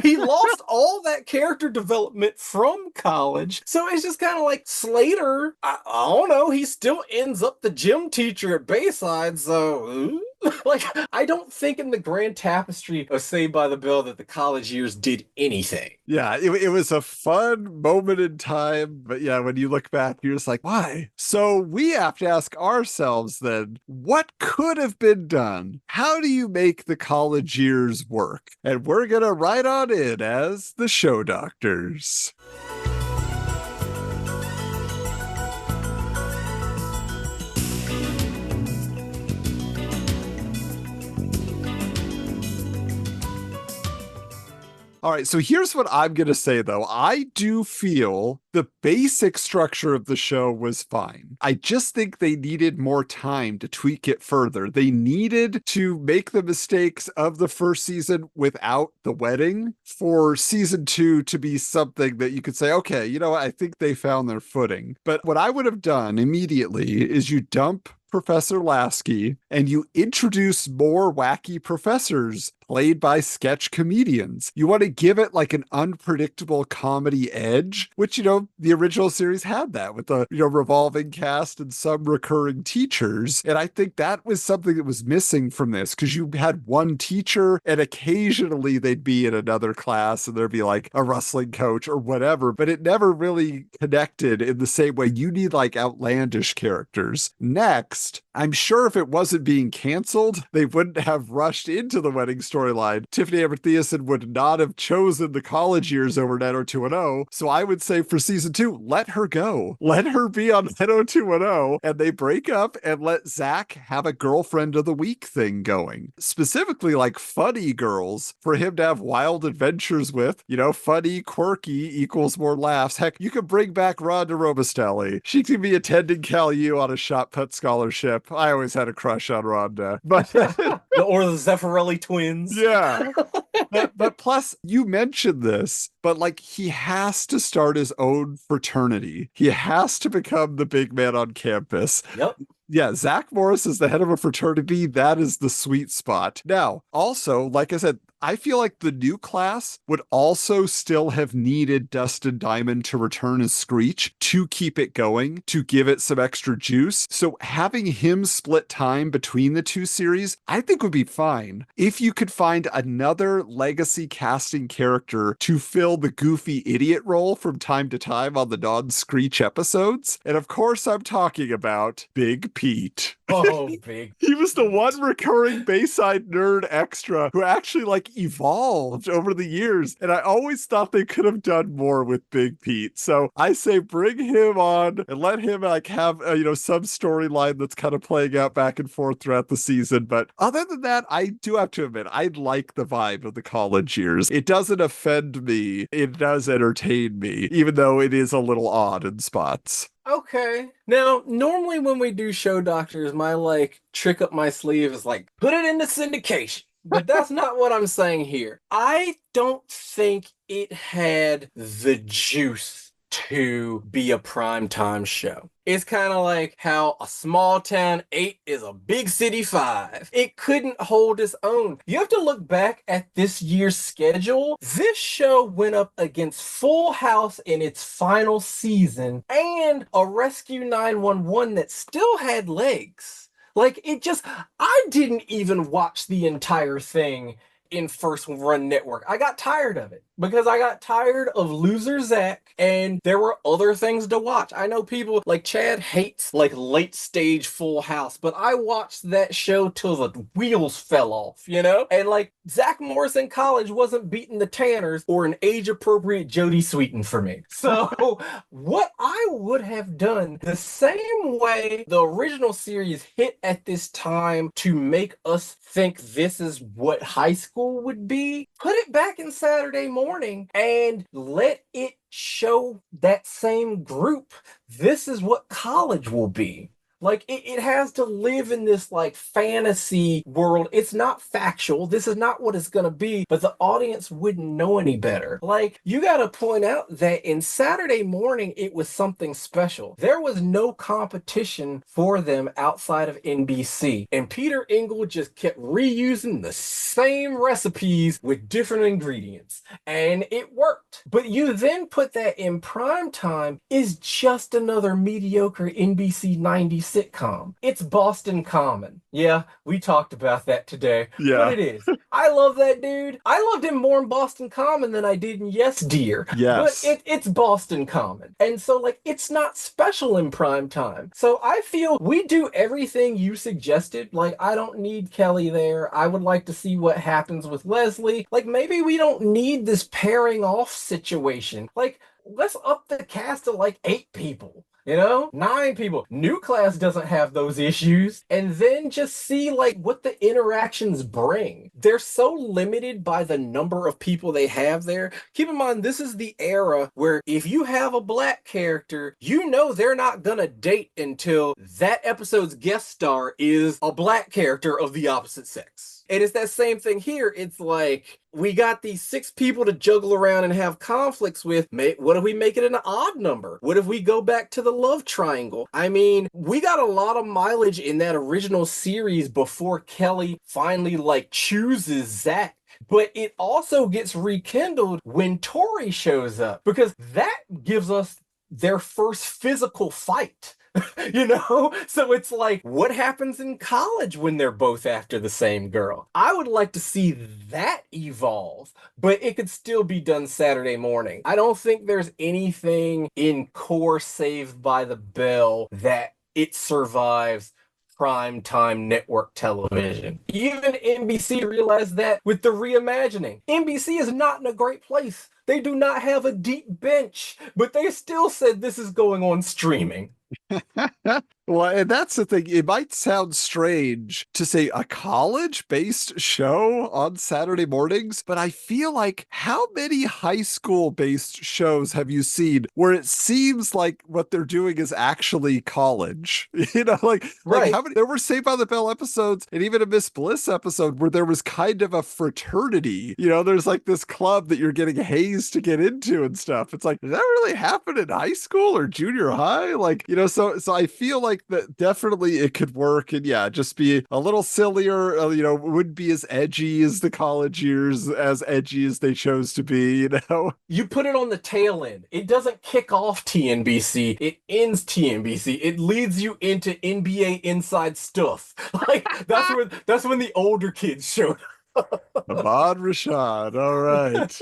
He lost all that character development from college. So it's just kind of like Slater, I don't know, he still ends up the gym teacher at Bayside, so like, I don't think in the grand tapestry of Saved by the Bell that the college years did anything. Yeah, it was a fun moment in time, but yeah, when you look back, you're just like, why? So we have to ask ourselves then, what could have been done? How do you make the college years work? And we're gonna ride on in as the show doctors. All right, so here's what I'm going to say, though. I do feel the basic structure of the show was fine. I just think they needed more time to tweak it further. They needed to make the mistakes of the first season without the wedding for season 2 to be something that you could say, okay, you know what? I think they found their footing. But what I would have done immediately is you dump Professor Lasky and you introduce more wacky professors played by sketch comedians. You want to give it like an unpredictable comedy edge, which, the original series had that with the, revolving cast and some recurring teachers. And I think that was something that was missing from this because you had one teacher and occasionally they'd be in another class and there'd be like a wrestling coach or whatever, but it never really connected in the same way. You need like outlandish characters. Next, I'm sure if it wasn't being canceled, they wouldn't have rushed into the wedding storyline. Tiffany Amber Thiessen would not have chosen the college years over 90210. So I would say for season 2, let her go. Let her be on 90210 and they break up and let Zach have a girlfriend of the week thing going. Specifically like funny girls for him to have wild adventures with, funny, quirky equals more laughs. Heck, you could bring back Rhonda Robistelli. She could be attending Cal U on a shot put scholarship. I always had a crush on Rhonda. But or the Zeffirelli twins. Yeah. But plus, you mentioned this, but like he has to start his own fraternity. He has to become the big man on campus. Yep. Yeah, Zach Morris is the head of a fraternity. That is the sweet spot. Now, also, like I said, I feel like the new class would also still have needed Dustin Diamond to return as Screech to keep it going, to give it some extra juice. So having him split time between the two series, I think would be fine. If you could find another legacy casting character to fill the goofy idiot role from time to time on the non-Screech episodes. And of course, I'm talking about Big Pete. Oh, Big. He was the one recurring Bayside nerd extra who actually evolved over the years. And I always thought they could have done more with Big Pete. So I say bring him on and let him have, some storyline that's kind of playing out back and forth throughout the season. But other than that, I do have to admit, I like the vibe of the college years. It doesn't offend me. It does entertain me, even though it is a little odd in spots. Okay. Now, normally when we do show doctors, my trick up my sleeve is put it into syndication. But that's not what I'm saying here. I don't think it had the juice to be a primetime show. It's kind of like how a small town 8 is a big city 5. It couldn't hold its own. You have to look back at this year's schedule. This show went up against Full House in its final season and a Rescue 911 that still had legs. I didn't even watch the entire thing in First Run Network. I got tired of it because I got tired of loser Zach and there were other things to watch. I know people like Chad hates late stage Full House, but I watched that show till the wheels fell off, And Zach Morris in college wasn't beating the Tanners or an age appropriate Jodie Sweetin for me. So what I would have done the same way the original series hit at this time to make us think this is what high school would be, put it back in Saturday morning and let it show that same group. This is what college will be. Like, it has to live in this, like, fantasy world. It's not factual. This is not what it's gonna be, but the audience wouldn't know any better. Like, you gotta point out that in Saturday Morning, it was something special. There was no competition for them outside of NBC. And Peter Engel just kept reusing the same recipes with different ingredients. And it worked. But you then put that in prime time, is just another mediocre NBC 90s sitcom. It's Boston Common. Yeah, we talked about that today. Yeah. But it is. I love that dude. I loved him more in Boston Common than I did in Yes Dear. Yes. But it's Boston Common. And so, like, it's not special in prime time. So I feel we do everything you suggested. Like, I don't need Kelly there. I would like to see what happens with Leslie. Like, maybe we don't need this pairing off situation. Like, let's up the cast to like 8 people. 9 people. New class doesn't have those issues. And then just see like what the interactions bring. They're so limited by the number of people they have there. Keep in mind, this is the era where if you have a black character, they're not gonna date until that episode's guest star is a black character of the opposite sex. And it's that same thing here. It's like, we got these 6 people to juggle around and have conflicts with. What if we make it an odd number? What if we go back to the love triangle? I mean, we got a lot of mileage in that original series before Kelly finally like chooses Zach. But it also gets rekindled when Tori shows up, because that gives us their first physical fight. So it's like, what happens in college when they're both after the same girl? I would like to see that evolve, but it could still be done Saturday morning. I don't think there's anything in core Saved by the Bell that it survives primetime network television. Even NBC realized that with the reimagining. NBC is not in a great place. They do not have a deep bench, but they still said this is going on streaming. Well, and that's the thing. It might sound strange to say a college-based show on Saturday mornings, but I feel like how many high school-based shows have you seen where it seems like what they're doing is actually college? Like how many? There were Saved by the Bell episodes and even a Miss Bliss episode where there was kind of a fraternity. There's like this club that you're getting hazed to get into and stuff. It's like, does that really happen in high school or junior high? Like, so I feel like that definitely it could work, and just be a little sillier, wouldn't be as edgy as the college years, as edgy as they chose to be. You put it on the tail end. It doesn't kick off TNBC, it ends TNBC. It leads you into NBA inside stuff. Like, that's when the older kids showed up. Ahmad Rashad, all right.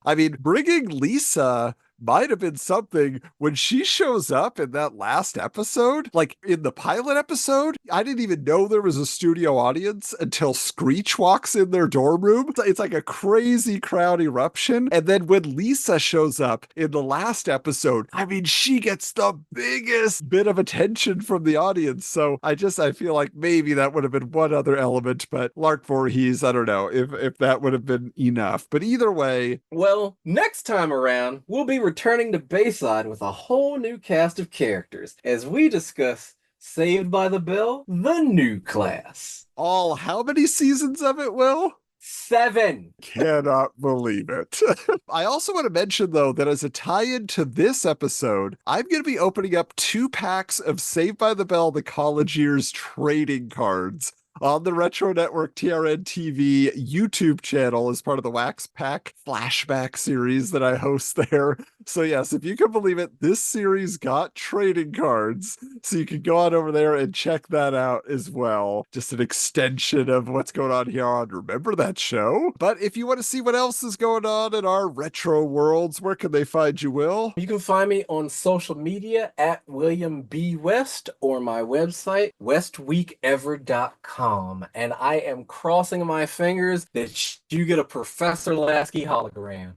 I mean, bringing Lisa might have been something when she shows up in that last episode, like in the pilot episode. I didn't even know there was a studio audience until Screech walks in their dorm room. It's like a crazy crowd eruption. And then when Lisa shows up in the last episode, I mean, she gets the biggest bit of attention from the audience. So I feel like maybe that would have been one other element, but Lark Voorhees, I don't know if that would have been enough. But either way. Well, next time around, we'll be returning to Bayside with a whole new cast of characters as we discuss Saved by the Bell, the new class. All how many seasons of it, Will? 7. Cannot believe it. I also want to mention, though, that as a tie-in to this episode, I'm going to be opening up 2 packs of Saved by the Bell, the college years trading cards on the Retro Network TRN TV YouTube channel as part of the Wax Pack flashback series that I host there. So yes, if you can believe it, this series got trading cards. So you can go on over there and check that out as well. Just an extension of what's going on here on Remember That Show. But if you want to see what else is going on in our retro worlds, where can they find you, Will? You can find me on social media at William B. West or my website, westweekever.com. And I am crossing my fingers that you get a Professor Lasky hologram.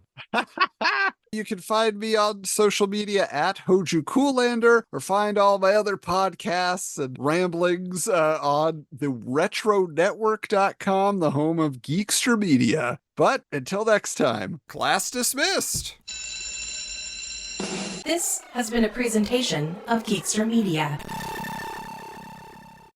You can find me on social media at Hoju Coolander, or find all my other podcasts and ramblings on the retronetwork.com, the home of Geekster Media. But until next time, class dismissed. This has been a presentation of Geekster Media.